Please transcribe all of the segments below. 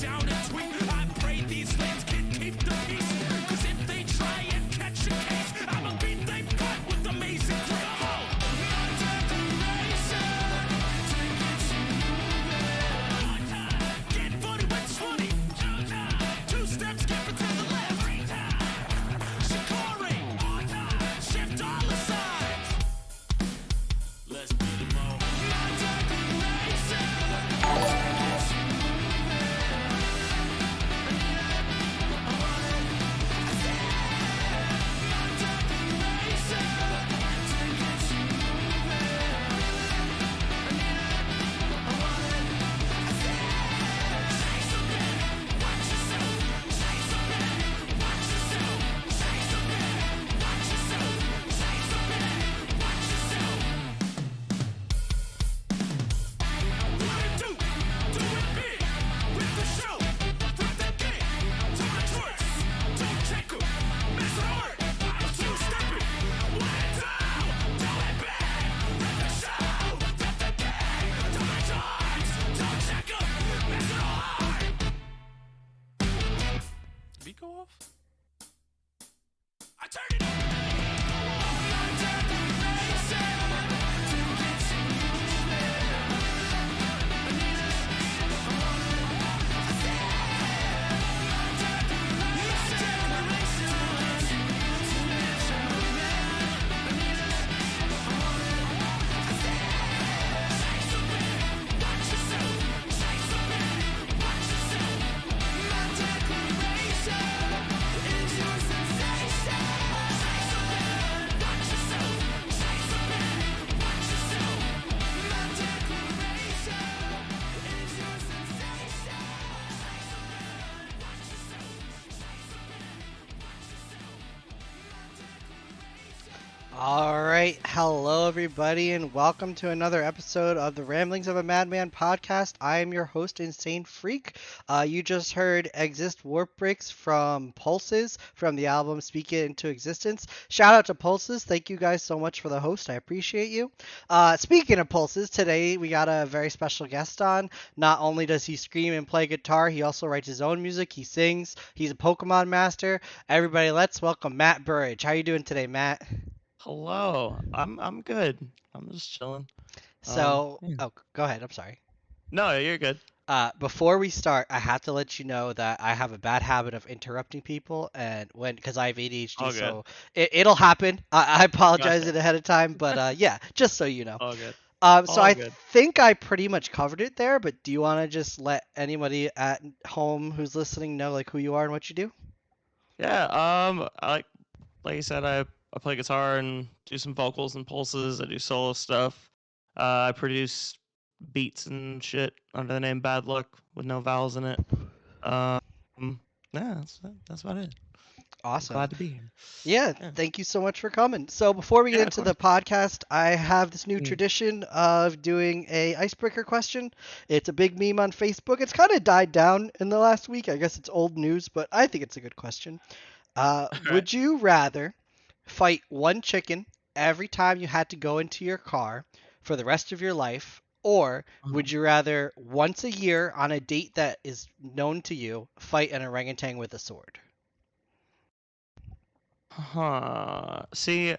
down and tweet. I pray these lanes can keep the peace. Cause if they try and catch a case, I'ma beat they butt with amazing grace. Get funny when it's funny. Two steps, skip it to the left. Shikari, shift all the sides. Let's beat them all. Did he go off? I turned it Alright, hello everybody, and welcome to another episode of the Ramblings of a Madman podcast. I am your host, Insanefreak. You just heard Exist Warp Breaks from Pulses from the album Speak It Into Existence. Shout out to Pulses, thank you guys so much for the host, I appreciate you. Speaking of Pulses, today we got a very special guest on. Not only does he scream and play guitar, he also writes his own music, he sings, he's a Pokemon master. Everybody, let's welcome Matt Burridge. How you doing today, Matt? Hello, I'm good. I'm just chilling. So, Yeah. oh, go ahead. I'm sorry. No, you're good. Before we start, I have to let you know that I have a bad habit of interrupting people, and because I have ADHD, All good. so it'll happen. I apologize Gotcha. ahead of time, but yeah, just so you know. All good. So All I good. think I pretty much covered it there, but do you want to just let anybody at home who's listening know like who you are and what you do? Yeah. Like you said, I play guitar and do some vocals and pulses. I do solo stuff. I produce beats and shit under the name Bad Luck with no vowels in it. Yeah, that's about it. Awesome. Glad to be here. Yeah, Yeah. thank you so much for coming. So before we get Yeah, of into the podcast, I have this new tradition of doing a icebreaker question. It's a big meme on Facebook. It's kind of died down in the last week. I guess it's old news, but I think it's a good question. Would you rather fight one chicken every time you had to go into your car for the rest of your life, or would you rather once a year on a date that is known to you fight an orangutan with a sword? See,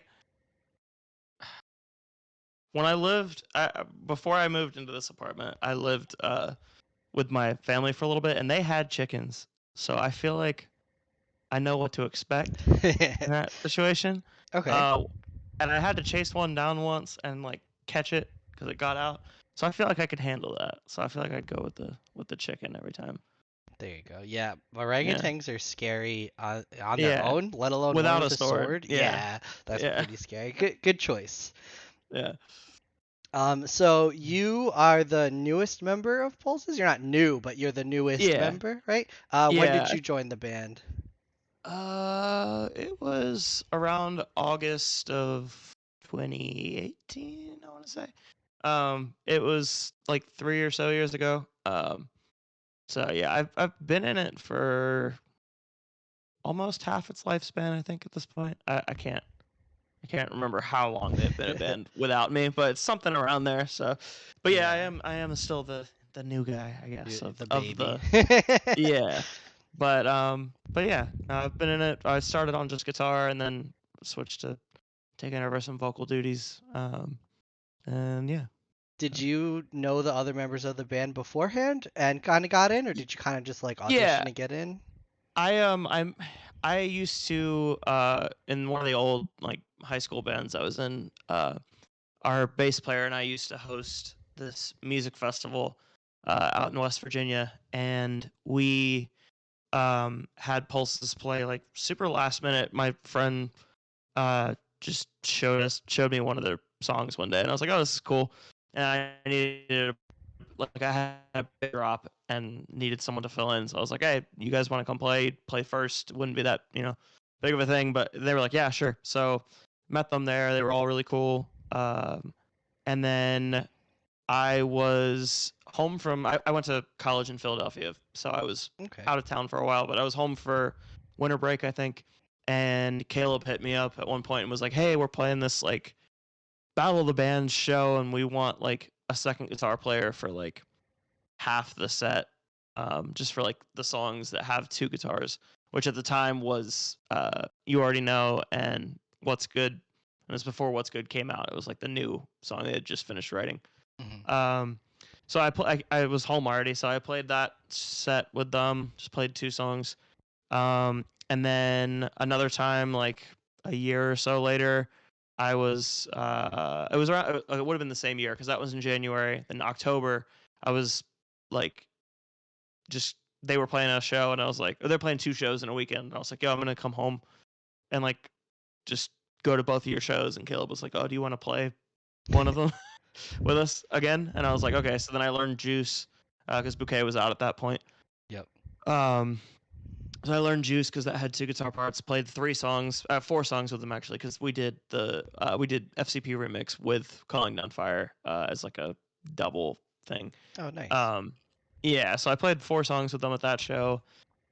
when before I moved into this apartment, I lived with my family for a little bit, and they had chickens. So I feel like I know what to expect in that situation. Okay. And I had to chase one down once and like catch it because it got out. So I feel like I could handle that. So I feel like I'd go with the chicken every time. There you go. Yeah, orangutans are scary on their Yeah. own, let alone one Without with a sword. Yeah. Yeah, that's Yeah. pretty scary. Good choice. Yeah. So you are the newest member of Pulses? You're not new, but you're the newest Yeah. member, right? When Yeah. did you join the band? It was around August of 2018, I want to say. It was like 3 or so years ago. So yeah, I've been in it for almost half its lifespan, I think, at this point. I can't remember how long they've been a band without me, but it's something around there. So, but yeah, I am still the the new guy, I guess, of The of baby. the yeah. But yeah, I've been in it. I started on just guitar and then switched to taking over some vocal duties. And yeah. Did you know the other members of the band beforehand and kind of got in, or did you kind of just like Yeah, audition to get in? I used to in one of the old like high school bands I was in, our bass player and I used to host this music festival out in West Virginia, and we had Pulses play like super last minute. My friend just showed me one of their songs one day, and I was like, oh, this is cool. And I needed like I had a big drop and needed someone to fill in, so I was like, hey, you guys want to come play first? Wouldn't be that big of a thing, but they were like, yeah, sure. So met them there. They were all really cool. And then I was home from I went to college in Philadelphia, so I was Okay. out of town for a while, but I was home for winter break, I think. And Caleb hit me up at one point and was like, "Hey, we're playing this like Battle of the Bands show, and we want like a second guitar player for like half the set, just for like the songs that have two guitars, which at the time was You Already Know and What's Good. And it was before What's Good came out. It was like the new song they had just finished writing. Mhm. So I was home already, so I played that set with them. Just played two songs. And then another time, like a year or so later, I was it was around it would have been the same year because that was in January. In October, I was like just they were playing a show and I was like, or they're playing two shows in a weekend. And I was like, yo, I'm gonna come home and like just go to both of your shows. And Caleb was like, oh, do you want to play one of them with us again? And I was like, okay. So then I learned Juice because Bouquet was out at that point. Yep. Um, so I learned Juice because that had two guitar parts. Played four songs with them actually, because we did FCP remix with Calling Down Fire as like a double thing. Oh, nice. Um, yeah, so I played four songs with them at that show,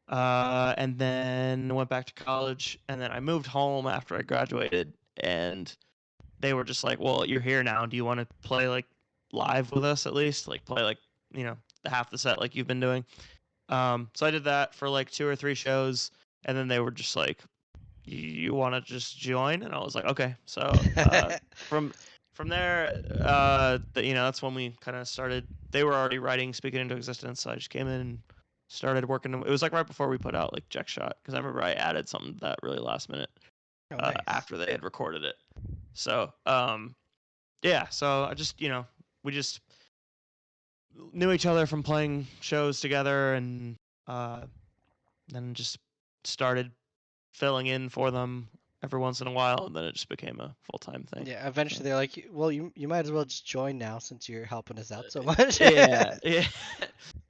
and then went back to college, and then I moved home after I graduated, and they were just like, "Well, you're here now. Do you want to play like live with us at least? Like play like the half the set like you've been doing?" So I did that for like two or three shows, and then they were just like, "You want to just join?" And I was like, "Okay." So from there, that's when we kind of started. They were already writing "Speak It Into Existence," so I just came in and started working. It was like right before we put out like Jack Shot, because I remember I added something to that really last minute Oh, nice. after they had recorded it. So yeah, so I just we just knew each other from playing shows together, and uh, then just started filling in for them every once in a while, and then it just became a full-time thing. Yeah, So, eventually they're like, well, you might as well just join now since you're helping us out so much. yeah, yeah,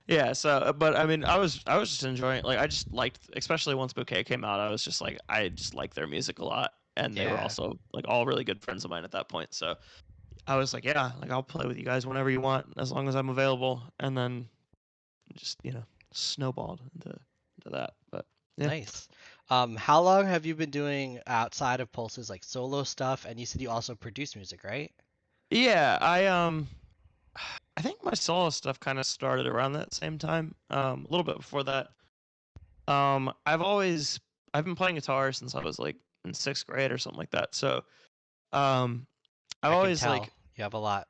yeah. So, but I mean, I was just enjoying it. Like, I just liked, especially once Bouquet came out, I was just like, I just liked their music a lot, and they were Yeah, also like all really good friends of mine at that point. So I was like, yeah, like I'll play with you guys whenever you want, as long as I'm available. And then just snowballed into that. But yeah. nice. How long have you been doing outside of Pulse's like solo stuff? And you said you also produce music, right? Yeah, I think my solo stuff kind of started around that same time. A little bit before that. I've been playing guitar since I was like in sixth grade or something like that. So um, I've I can always tell like you have a lot.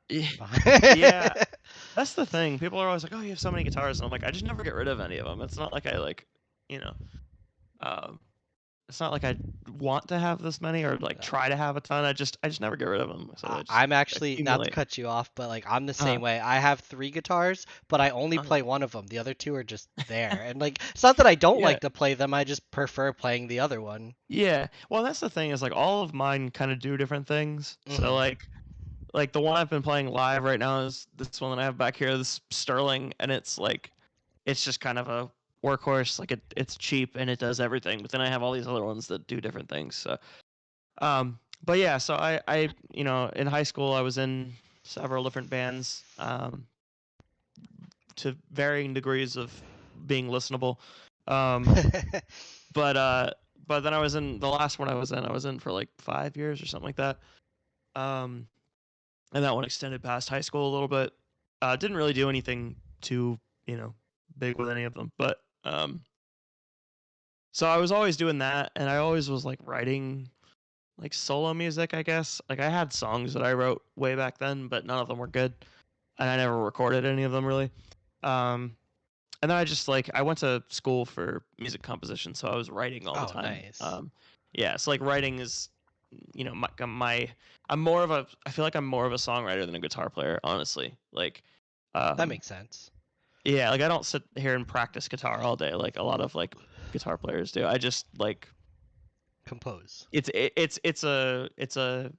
yeah, that's the thing. People are always like, "Oh, you have so many guitars," and I'm like, I just never get rid of any of them. It's not like I like, you know, um, it's not like I want to have this many or like try to have a ton. I just never get rid of them. So they just I'm actually not to accumulate. cut you off, but like I'm the Uh, same way. I have three guitars, but I only uh, play one of them. The other two are just there. And like it's not that I don't yeah, like to play them, I just prefer playing the other one. yeah. Well, that's the thing is like all of mine kind of do different things. So Hmm. like the one I've been playing live right now is this one that I have back here, this Sterling, and it's like it's just kind of a workhorse. Like it's cheap and it does everything. But then I have all these other ones that do different things. So but yeah, so I in high school I was in several different bands to varying degrees of being listenable. Um, but uh, but then I was in the last one I was in for like 5 years or something like that. Um, and that one extended past high school a little bit. Didn't really do anything too, big with any of them. But so I was always doing that, and I always was like writing like solo music, I guess. Like I had songs that I wrote way back then, but none of them were good, and I never recorded any of them really. Um, and then I just like I went to school for music composition, so I was writing all the Oh, time. nice. Yeah, so like writing is, I'm more of a I feel like I'm more of a songwriter than a guitar player, honestly. Like, That um, makes sense. yeah, like I don't sit here and practice guitar all day like a lot of like guitar players do. I just like Compose. it's a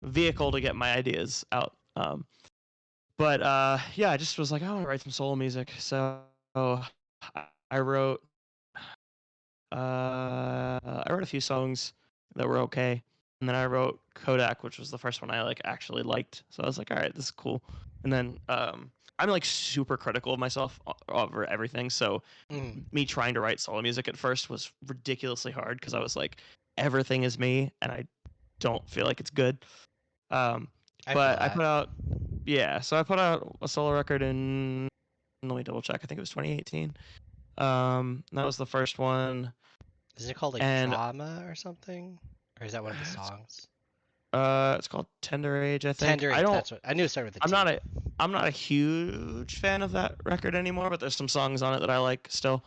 vehicle to get my ideas out. But yeah, I just was like, I want to write some solo music, so I wrote a few songs that were okay, and then I wrote Kodak, which was the first one I like actually liked. So I was like, all right, this is cool. And then I'm like super critical of myself over everything, so Mm, me trying to write solo music at first was ridiculously hard because I was like, everything is me, and I don't feel like it's good. Um, I feel but I that. put out, yeah, so I put out a solo record in, let me double check, I think it was 2018. That was the first one, Is it called like and Drama or something? Or is that one of the it's, songs? it's called Tender Age, I think. Tender Age, that's what I knew it started with a I'm T. not a, I'm not a huge fan of that record anymore, but there's some songs on it that I like still.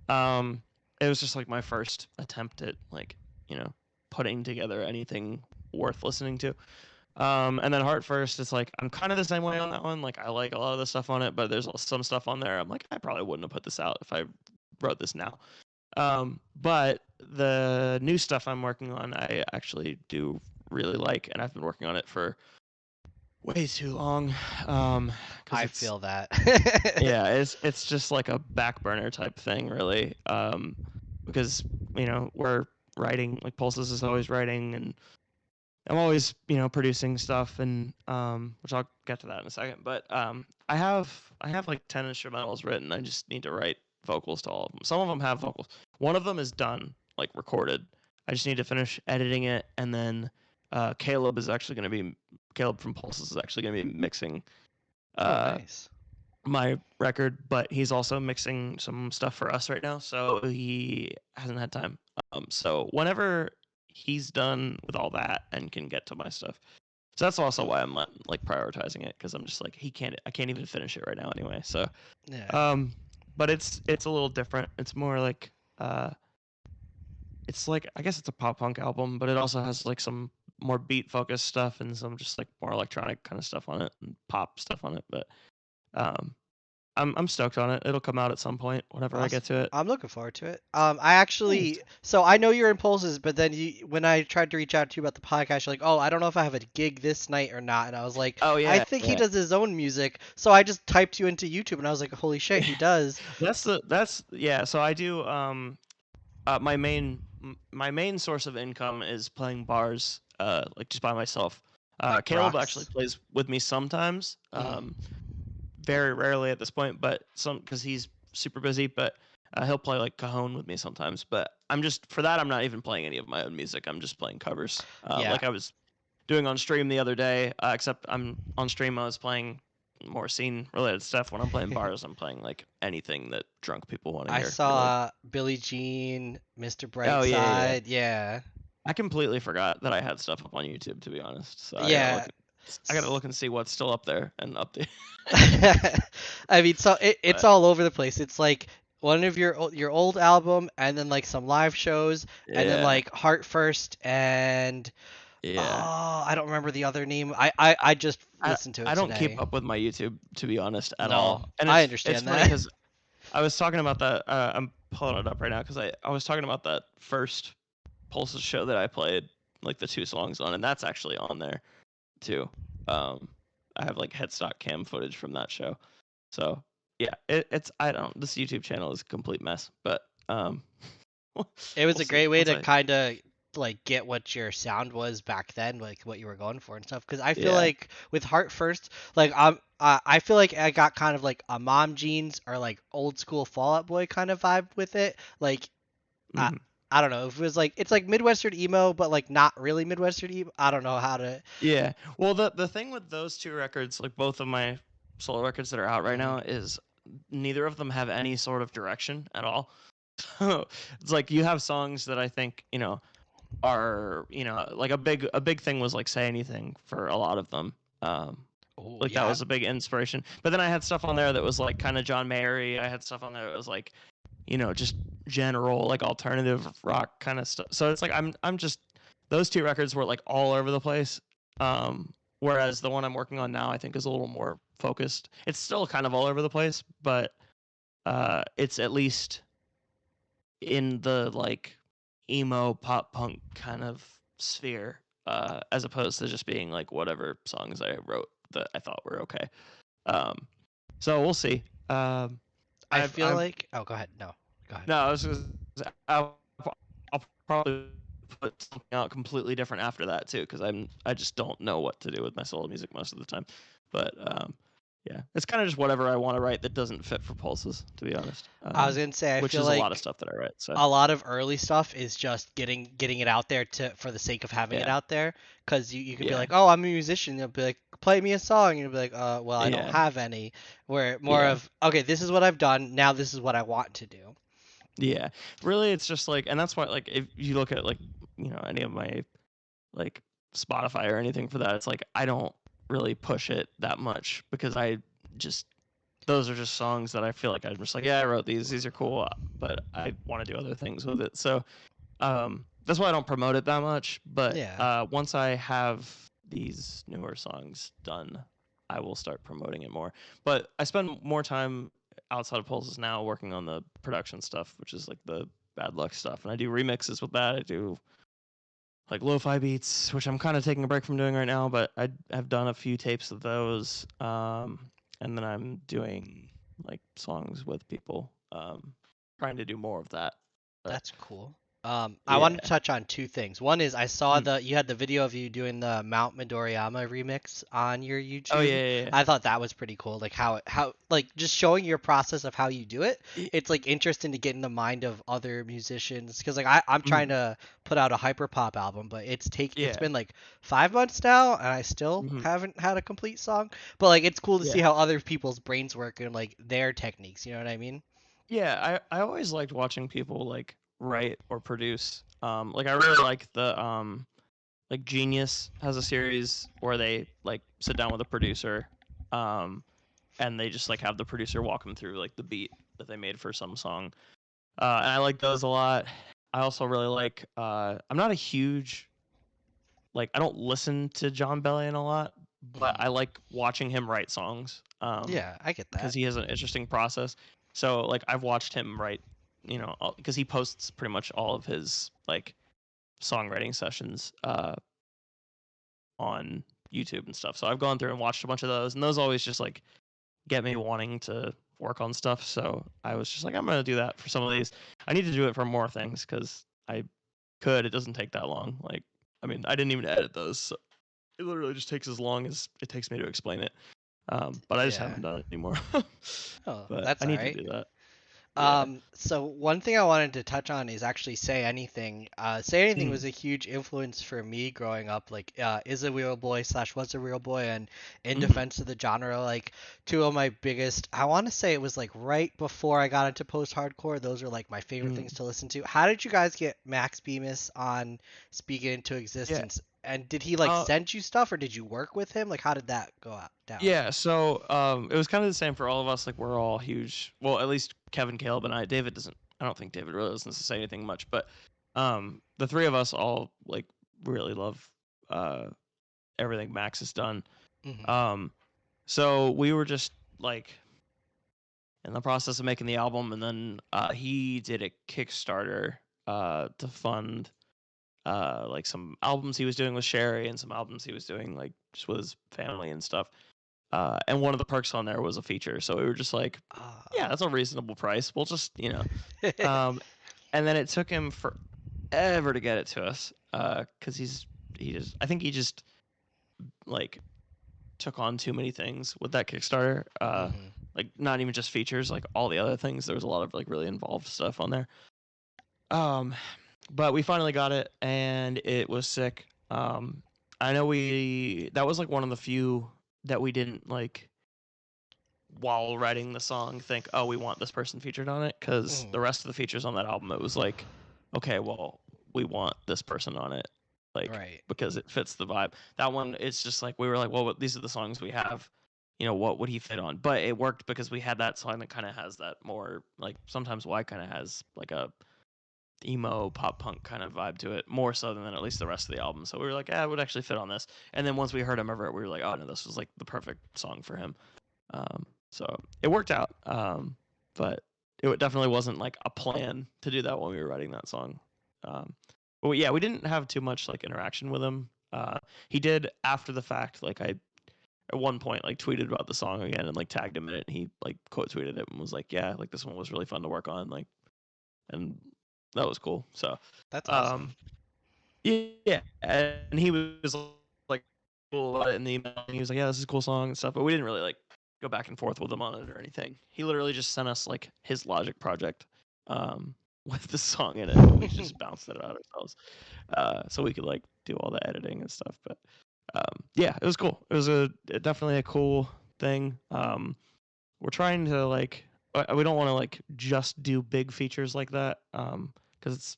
Um, it was just like my first attempt at like, you know, putting together anything worth listening to. And then Heart First, it's like I'm kind of the same way on that one. Like I like a lot of the stuff on it, but there's some stuff on there I'm like I probably wouldn't have put this out if I wrote this now. But the new stuff I'm working on, I actually do really like, and I've been working on it for way too long. Because I it's feel that. yeah, it's just like a back burner type thing, really. Because we're writing, like Pulses is always writing, and I'm always producing stuff, and which I'll get to that in a second. But I have like 10 instrumentals written. I just need to write vocals to all of them. Some of them have vocals. One of them is done, like recorded. I just need to finish editing it, and then Caleb from Pulses is actually going to be mixing Oh, uh, nice. my record, but he's also mixing some stuff for us right now, so he hasn't had time. So whenever he's done with all that and can get to my stuff, so that's also why I'm not like prioritizing it because I'm just like I can't even finish it right now anyway. So, Yeah. um, but it's a little different. It's more like it's like I guess it's a pop punk album, but it also has like some more beat focused stuff and some just like more electronic kind of stuff on it and pop stuff on it. But um, I'm stoked on it. It'll come out at some point whenever I Awesome. get to it. I'm looking forward to it. I Nice. actually, so I know your impulses, but then when I tried to reach out to you about the podcast, you're like, "Oh, I don't know if I have a gig this night or not." And I was like, Oh "I yeah, think he yeah. does his own music." So I just typed you into YouTube, and I was like, "Holy shit, he does." That's yeah. So I do my main source of income is playing bars like just by myself. Caleb actually Rocks. plays with me sometimes. Mm. Very rarely at this point, but some because he's super busy. But he'll play like Cajon with me sometimes. But I'm just for that I'm not even playing any of my own music. I'm just playing covers. Yeah. Like I was doing on stream the other day. Except I'm on stream. I was playing more scene related stuff. When I'm playing bars, I'm playing like anything that drunk people want to I hear. Really. saw Billie Jean, Mr. Oh yeah, yeah. Brightside. Yeah. I completely forgot that I had stuff up on YouTube, to be honest. So I gotta Yeah. look. I gotta look and see what's still up there and update. I mean, so it's But all over the place. It's like one of your old album, and then like some live shows, and then yeah, like Heart First, and yeah. oh, I don't remember the other name. I just I listened to it I don't keep today. up with my YouTube, to be honest, at No, all. And I it's understand funny that. because I was talking about that. I'm pulling it up right now because I was talking about that first Pulses show that I played like the two songs on, and that's actually on there too. Um, I have like headstock cam footage from that show. So yeah, it's I don't. This YouTube channel is a complete mess, but we'll It was a see. great way Once to I kind of like get what your sound was back then, like what you were going for and stuff. Because I feel yeah. like with Heart First, like I feel like I got kind of like a Mom Jeans or like old school Fall Out Boy kind of vibe with it. Like I Mhm. I don't know if it was like it's like Midwestern emo, but like not really Midwestern emo. I don't know how to. Yeah. Well, the thing with those two records, like both of my solo records that are out right Mhm. now, is neither of them have any sort of direction at all. It's like you have songs that I think, are, like a big thing was like Say Anything for a lot of them. Oh Like that yeah. was a big inspiration. But then I had stuff on there that was like kind of John Mayer. I had stuff on there that was like, just general like alternative rock kind of stuff. So it's like I'm just those two records were like all over the place. Whereas the one I'm working on now I think is a little more focused. It's still kind of all over the place, but it's at least in the like emo pop punk kind of sphere, as opposed to just being like whatever songs I wrote that I thought were okay. Um, so we'll see. I feel I'm like. Oh, go ahead. No, go ahead. no, I was just, I'll probably put something out completely different after that too, because I just don't know what to do with my solo music most of the time. But yeah, it's kind of just whatever I want to write that doesn't fit for Pulses, to be honest. I was gonna say I Which feel is a lot of like stuff that I write. So a lot of early stuff is just getting it out there to for the sake of having it yeah, out there. Because you can be yeah, like, oh, I'm a musician. You'll be like, play me a song. And you'll be like, well, I don't yeah, have any. Where more yeah. of, okay, this is what I've done. Now this is what I want to do. Yeah, really, it's just like, and that's why, like, if you look at like, any of my like Spotify or anything for that, it's like I don't really push it that much because I just those are just songs that I feel like I'm just like, yeah, I wrote these. These are cool, but I want to do other things with it. So that's why I don't promote it that much. But Yeah. once I have these newer songs done, I will start promoting it more. But I spend more time outside of Pulses now working on the production stuff, which is like the Bad Luck stuff, and I do remixes with that. I do like lo-fi beats, which I'm kind of taking a break from doing right now, but I have done a few tapes of those, and then I'm doing like songs with people, trying to do more of that. But That's cool. I wanted to yeah. touch on two things. One is I saw Mm. you had the video of you doing the Mount Midoriyama remix on your Oh YouTube. yeah, I thought that was pretty cool. Like how like just showing your process of how you do it. yeah, It's like interesting to get in the mind of other musicians because like I'm trying mm, to put out a hyperpop album, but it's yeah, been like 5 months now and I still mm, haven't had a complete song. But like it's cool to see yeah, how other people's brains work and like their techniques. You know what I mean? yeah. I always liked watching people like write or produce. Like I really like the like Genius has a series where they like sit down with a producer, um, and they just like have the producer walk them through like the beat that they made for some song. And I like those a lot. I also really like. I'm not a huge like. I don't listen to John Bellion a lot, but Mhm. I like watching him write songs. Yeah, I get Because that. he has an interesting process. So like I've watched him write. Because he posts pretty much all of his like songwriting sessions on YouTube and stuff. So I've gone through and watched a bunch of those, and those always just like get me wanting to work on stuff. So I was just like, I'm gonna do that for some of these. I need to do it for more things because I could. It doesn't take that long. Like, I mean, I didn't even edit those. So it literally just takes as long as it takes me to explain it. But I just Yeah. haven't done it anymore. Oh, But that's I all need to right. do that. Yeah. So one thing I wanted to touch on is actually Say Anything. Say Anything Mm, was a huge influence for me growing up. Like, is a real boy slash was a real boy, and in mm, defense of the genre, like two of my biggest. I want to say it was like right before I got into post-hardcore. Those are like my favorite mm. things to listen to. How did you guys get Max Bemis on Speak It Into Yeah. Existence? And did he like Uh, send you stuff, or did you work with him? Like, how did that go out down? Yeah, so it was kind of the same for all of us. Like we're all huge. Well, at least Kevin, Caleb, and I. David doesn't. I don't think David really listens to Say Anything much, but the three of us all like really love uh everything Max has done. Hmm. Um, so we were just like in the process of making the album, and then he did a Kickstarter to fund like some albums he was doing with Sherry and some albums he was doing like just with his family and stuff. And one of the perks on there was a feature. So we were just like, Uh, yeah, that's a reasonable price. We'll just, um, and then it took him forever to get it to us. Cause I think he just like took on too many things with that Kickstarter. hmm. Like not even just features, like all the other things. There was a lot of like really involved stuff on there. Um, but we finally got it and it was sick. I know that was like one of the few that we didn't like while writing the song think, oh, we want this person featured on it, because Mhm. the rest of the features on that album, it was like, okay, well, we want this person on it, like, Right. because it fits the vibe. That one, it's just like, we were like, well, these are the songs we have, what would he fit on? But it worked because we had that song that kind of has that more, like, sometimes Y kind of has like a emo pop punk kind of vibe to it, more so than at least the rest of the album. So we were like, it would actually fit on this. And then once we heard him over it, we were like, oh no, this was like the perfect song for him. So it worked out. But it definitely wasn't like a plan to do that when we were writing that song. But yeah, we didn't have too much like interaction with him. He did after the fact, like I at one point like tweeted about the song again and like tagged him in it. And he like quote tweeted it and was like, yeah, like this one was really fun to work on. Like, and that was cool. So, That's awesome. um, yeah, and he was like cool about it in the email. And he was like, yeah, this is a cool song and stuff. But we didn't really like go back and forth with him on it or anything. He literally just sent us like his Logic project, with the song in it, and we just bounced it out ourselves, so we could like do all the editing and stuff. But yeah, it was cool. It was definitely a cool thing. We're trying to like we don't want to like just do big features like that, because it's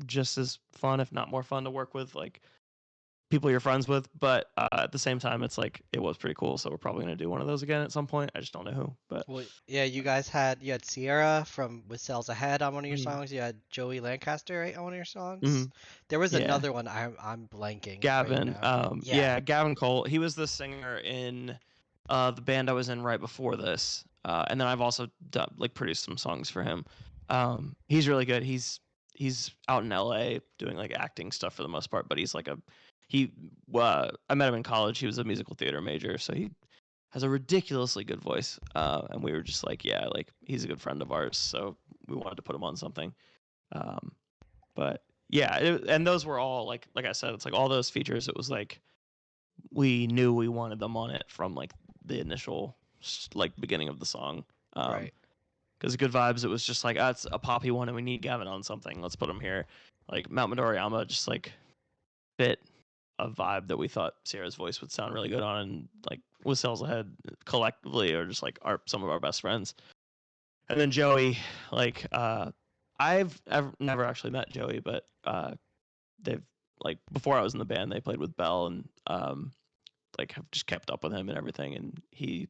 just as fun, if not more fun, to work with like people you're friends with. But at the same time, it's like it was pretty cool. So we're probably gonna do one of those again at some point. I just don't know who. But Well, yeah, you had Sierra from With Sails Ahead on one of your Mhm. songs. You had Joey Lancaster, right, on one of your songs. Mhm. There was Yeah, another one I'm blanking right Gavin. now. Yeah. Yeah, Gavin Cole. He was the singer in the band I was in right before this. And then I've also done, like produced some songs for him. He's really good. He's out in LA doing like acting stuff for the most part, but he's like he I met him in college. He was a musical theater major, so he has a ridiculously good voice. And we were just like, yeah, like he's a good friend of ours, so we wanted to put him on something. Um, but yeah, and those were all like I said, it's like all those features. It was like we knew we wanted them on it from like the initial like beginning of the song. Right. Because Good Vibes, it was just like, it's a poppy one and we need Gavin on something. Let's put him here. Like Mount Midoriyama just like fit a vibe that we thought Sierra's voice would sound really good on, and like with Cells Ahead collectively are just like some of our best friends. And then Joey, like I've never actually met Joey, but they've like before I was in the band, they played with Bell, and like have just kept up with him and everything, and he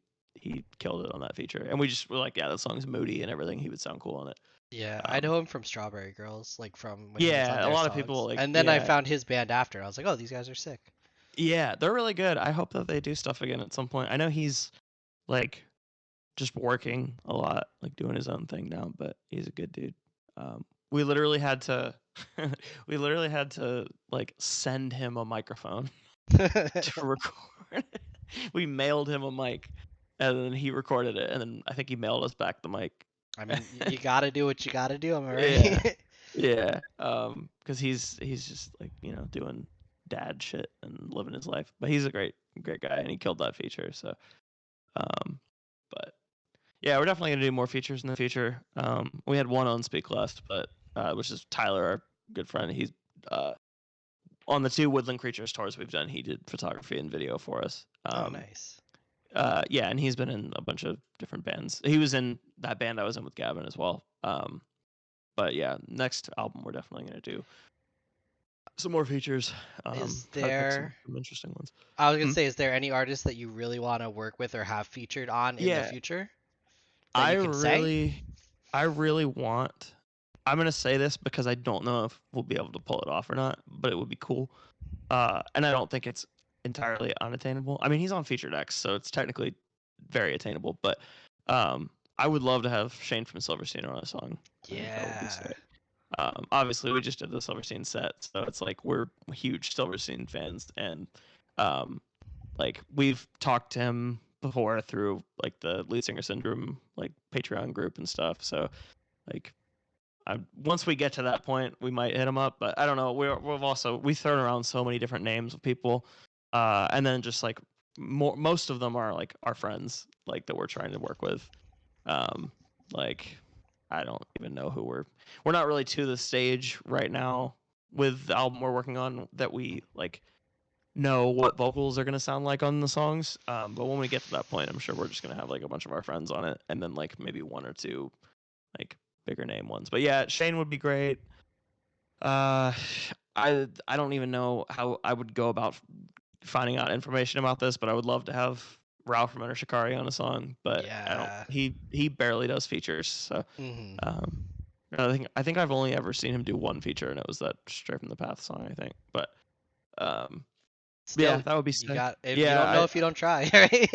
killed it on that feature. And we just were like, yeah, that song's moody and everything. He would sound cool on it. Yeah, I Um, know him from Strawberry Girls, like from when he was on yeah, a their lot of people songs. like, And then I yeah, found his band after. I was like, oh, these guys are sick. yeah, they're really good. I hope that they do stuff again at some point. I know he's like just working a lot, like doing his own thing now, but he's a good dude. We literally had to, we literally had to like send him a microphone to record. We mailed him a mic, and then he recorded it, and then I think he mailed us back the mic. I mean, you gotta do what you gotta do, am I Yeah, right? yeah. Because he's just like doing dad shit and living his life, but he's a great guy, and he killed that feature. So, but yeah, we're definitely gonna do more features in the future. We had one on Speak Left, but which is Tyler, our good friend. He's uh on the two Woodland Creatures tours we've done. He did photography and video for us. Oh, nice. Yeah, and he's been in a bunch of different bands. He was in that band I was in with Gavin as well. But yeah, next album we're definitely gonna do some more features. Is Try to pick some, there, some interesting ones. I was gonna Hmm? say, is there any artist that you really want to work with or have featured on in the Yeah, future that I you can say? really, I really want. I'm gonna say this because I don't know if we'll be able to pull it off or not, but it would be cool. And I don't think it's entirely unattainable. I mean, he's on Featured X, so it's technically very attainable. But I would love to have Shane from Silverstein on a song. I think that would be Yeah. sick. Obviously, we just did the Silverstein set, so it's like we're huge Silverstein fans, and um, like we've talked to him before through like the Lead Singer Syndrome like Patreon group and stuff. So like once we get to that point, we might hit him up. But I don't know. We've thrown around so many different names of people, and then just like most of them are like our friends, like that we're trying to work with. Um, like I don't even know who we're not really to the stage right now with the album we're working on that we like know what vocals are gonna sound like on the songs. But when we get to that point, I'm sure we're just gonna have like a bunch of our friends on it, and then like maybe one or two like bigger name ones. But yeah, Shane would be great. Uh, I don't even know how I would go about finding out information about this, but I would love to have Ralph from Enter Shikari on a song. But I don't. Yeah. He barely does features, so Hmm. um, I think I've only ever seen him do one feature, and it was that Straight from the Path song, I think. But um, yeah, Still, that would be you sick. got. You Yeah, don't know if you don't try, right?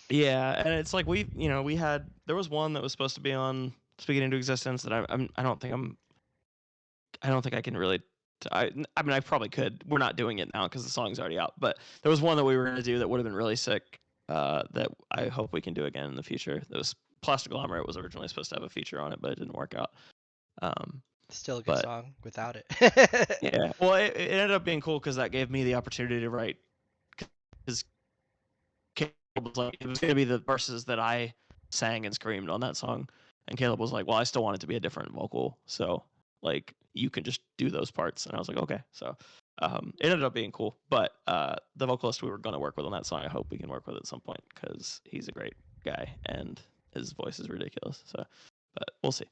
yeah, and it's like we had there was one that was supposed to be on Speaking into Existence that I don't think I can really. I mean, I probably could. We're not doing it now because the song's already out. But there was one that we were gonna do that would have been really sick. That I hope we can do again in the future. That was Plastic Glamour. It was originally supposed to have a feature on it, but it didn't work out. Um, Still a good but song without it. yeah, well, it ended up being cool because that gave me the opportunity to write. Because Caleb was like, it was gonna be the verses that I sang and screamed on that song, and Caleb was like, well, I still want it to be a different vocal, so like you can just do those parts, and I was like, okay, so it ended up being cool. But the vocalist we were gonna work with on that song, I hope we can work with at some point because he's a great guy and his voice is ridiculous. So, but we'll see.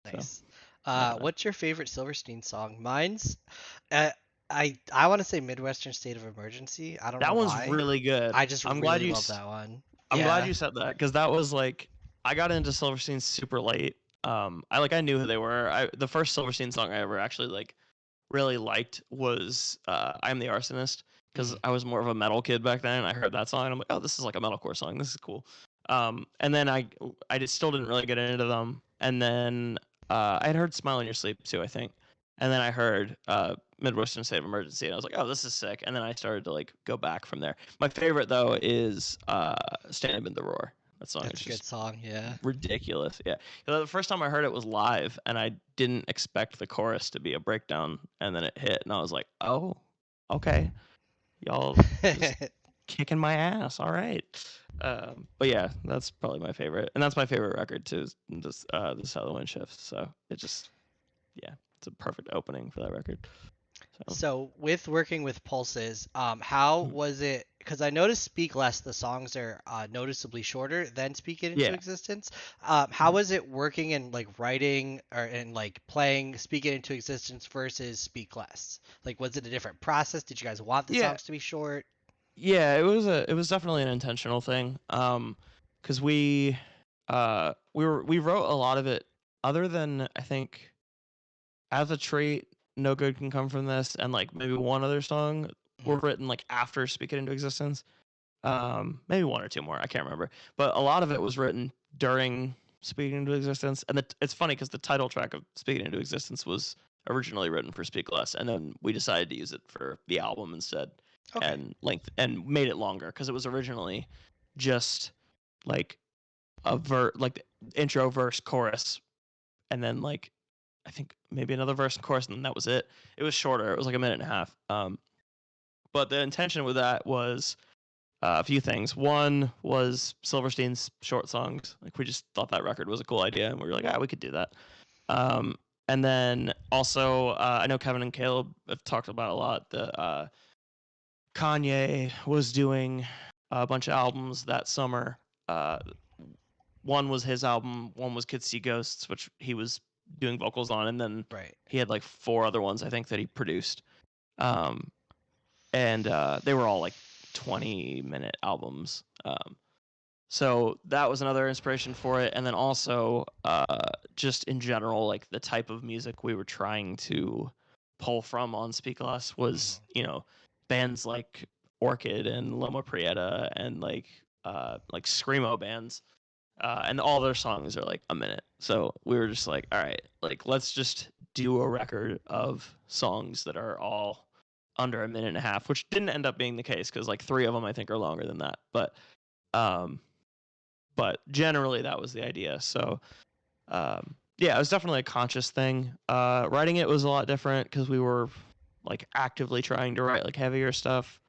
So Nice. never know. What's your favorite Silverstein song? Mine's, uh, I want to say Midwestern State of Emergency. I don't know That one's why. really good. I just I'm glad really you. love that one. I'm glad Yeah. you said that because that was like I got into Silverstein super late. I knew who they were. The first Silverstein song I ever actually like really liked was "I'm the Arsonist" because Mhm. I was more of a metal kid back then. And I heard that song and I'm like, oh, this is like a metalcore song. This is cool. And then I just still didn't really get into them. And then I had heard "Smile in Your Sleep" too, I think. And then I heard Midwestern State of Emergency, and I was like, oh, this is sick. And then I started to like go back from there. My favorite though is "Stand Up in the Roar." That song is That's a good just song. Yeah. ridiculous. Yeah. The first time I heard it was live, and I didn't expect the chorus to be a breakdown, and then it hit, and I was like, "Oh, okay, y'all just kicking my ass. All right." But yeah, that's probably my favorite, and that's my favorite record too. Is this How the Wind Shifts. So it just, yeah, it's a perfect opening for that record. So So with working with pulses, how mhm. was it? Because I noticed Speak Less, the songs are noticeably shorter than Speak It Into Yeah. Existence. How Mhm. was it working and like writing or and like playing Speak It Into Existence versus Speak Less? Like, was it a different process? Did you guys want the Yeah. songs to be short? Yeah, it was definitely an intentional thing. Because we wrote a lot of it other than I think as a trait, no good can come from this, and like maybe one other song were Mhm. written like after Speak It Into Existence. Maybe one or two more, I can't remember. But a lot of it was written during Speak It Into Existence, and it's funny because the title track of Speak It Into Existence was originally written for Speak Less, and then we decided to use it for the album instead, Okay. and made it longer because it was originally just like like the intro verse chorus, and then like I think maybe another verse and chorus, and then that was it. It was shorter. It was like a minute and a half. But the intention with that was a few things. One was Silverstein's short songs. Like we just thought that record was a cool idea, and we were like, we could do that. Um, and then also, I know Kevin and Caleb have talked about a lot. The Kanye was doing a bunch of albums that summer. Uh, one was his album, one was Kids See Ghosts, which he was doing vocals on, and then Right. he had like four other ones I think that he produced. Um, and they were all like 20-minute albums. So that was another inspiration for it, and then also just in general, like the type of music we were trying to pull from on Speak Less was, Mhm. bands like Orchid and Loma Prieta and like screamo bands, and all their songs are like a minute. So we were just like, all right, like let's just do a record of songs that are all under a minute and a half, which didn't end up being the case because like three of them I think are longer than that. Um, but generally that was the idea. So yeah, it was definitely a conscious thing. Writing it was a lot different because we were like actively trying to write like heavier stuff.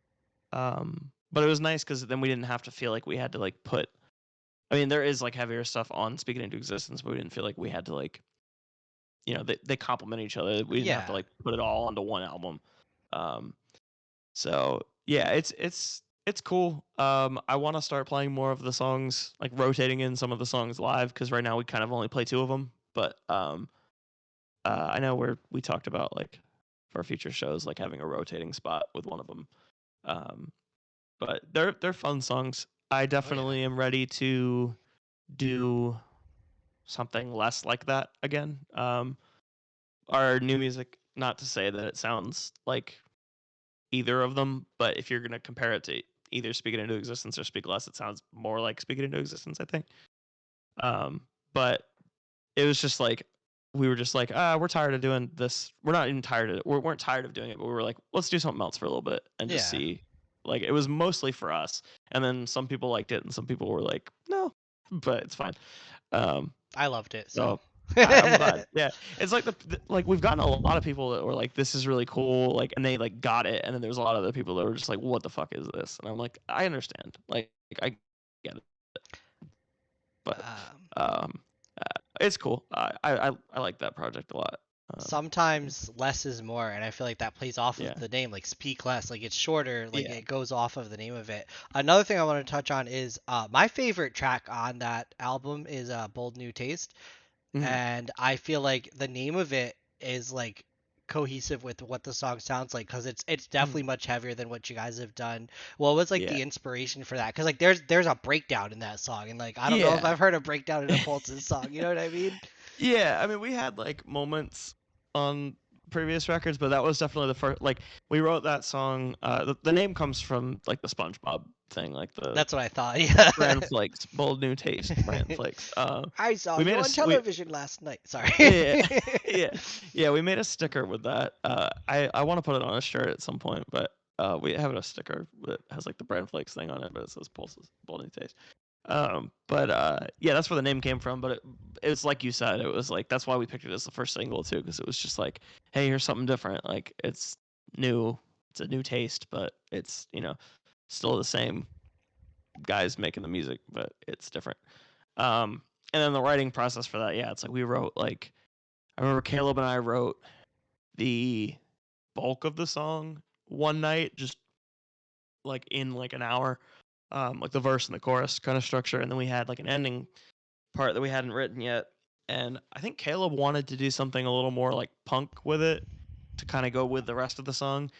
But it was nice because then we didn't have to feel like we had to like put. I mean, there is like heavier stuff on Speaking Into Existence, but we didn't feel like we had to like, they complement each other. We didn't have to Yeah. like put it all onto one album. Um, so yeah, it's cool. I want to start playing more of the songs, like rotating in some of the songs live, because right now we kind of only play two of them. But I know we talked about like for future shows, like having a rotating spot with one of them. Um, but they're fun songs. I Oh yeah. definitely am ready to do something less like that again. Our new music, not to say that it sounds like either of them, but if you're gonna compare it to either Speak It Into Existence or Speak Less, it sounds more like Speak It Into Existence, I think. But it was just like we were just like, we're tired of doing this. We're not even tired of it. We weren't tired of doing it, but we were like, let's do something else for a little bit and just Yeah. see. Like it was mostly for us, and then some people liked it, and some people were like, no, but it's fine. Um, I loved it. So. so I'm glad. Yeah, it's like like we've gotten a lot of people that were like, "This is really cool," like, and they like got it, and then there's a lot of other people that were just like, "What the fuck is this?" And I'm like, I understand, like I get it, but Um, um, it's cool. I like that project a lot. Sometimes less is more, and I feel like that plays off of Yeah, the name, like speak less, like it's shorter, like yeah, it goes off of the name of it. Another thing I want to touch on is my favorite track on that album is Bold New Taste, mhm, and I feel like the name of it is like cohesive with what the song sounds like because it's mhm. definitely much heavier than what you guys have done. What was like Yeah, the inspiration for that? Because like there's a breakdown in that song, and like I don't know if yeah. I've heard a breakdown in a Pulse's song. You know what I mean? Yeah, I mean, we had like moments on previous records, but that was definitely the first. Like, we wrote that song. The name comes from like the SpongeBob thing, like the That's what I thought. Yeah. bran flakes, bold new taste, bran flakes. I saw We you made a on we television last night. Sorry. yeah yeah yeah we made a sticker with that. I want to put it on a shirt at some point, but we have a sticker that has like the bran flakes thing on it, but it says Pulses bold new taste. But yeah, that's where the name came from. But it was like you said, it was like that's why we picked it as the first single too, because it was just like, hey, here's something different. Like it's new, it's a new taste, but it's still the same guys making the music, but it's different. And then the writing process for that, yeah, it's like we wrote like I remember Caleb and I wrote the bulk of the song one night, just like in like an hour, like the verse and the chorus kind of structure, and then we had like an ending part that we hadn't written yet. And I think Caleb wanted to do something a little more like punk with it to kind of go with the rest of the song.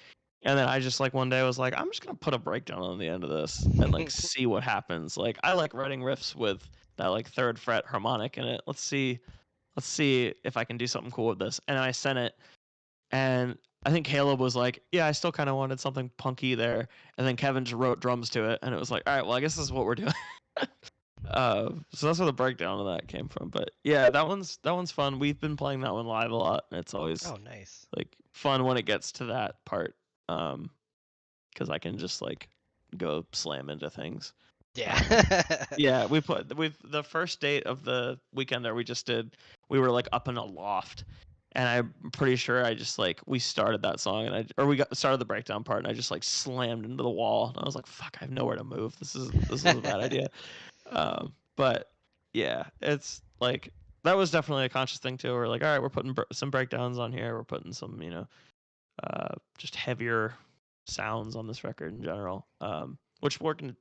And then I just like one day was like, I'm just gonna put a breakdown on the end of this and like see what happens. Like I like writing riffs with that like third fret harmonic in it. Let's see if I can do something cool with this. And I sent it, and I think Caleb was like, yeah, I still kind of wanted something punky there. And then Kevin just wrote drums to it, and it was like, all right, well, I guess this is what we're doing. So that's where the breakdown of that came from. But yeah, that one's fun. We've been playing that one live a lot, and it's always Oh, nice. like fun when it gets to that part. Because I can just like go slam into things. Yeah. Yeah, we the first date of the weekend there we just did. We were like up in a loft, and I'm pretty sure I just like we started that song we got started the breakdown part, and I just like slammed into the wall, and I was like, "Fuck, I have nowhere to move. This is a bad idea." But yeah, it's like that was definitely a conscious thing too. We're like, all right, we're putting some breakdowns on here. We're putting some, just heavier sounds on this record in general, which working.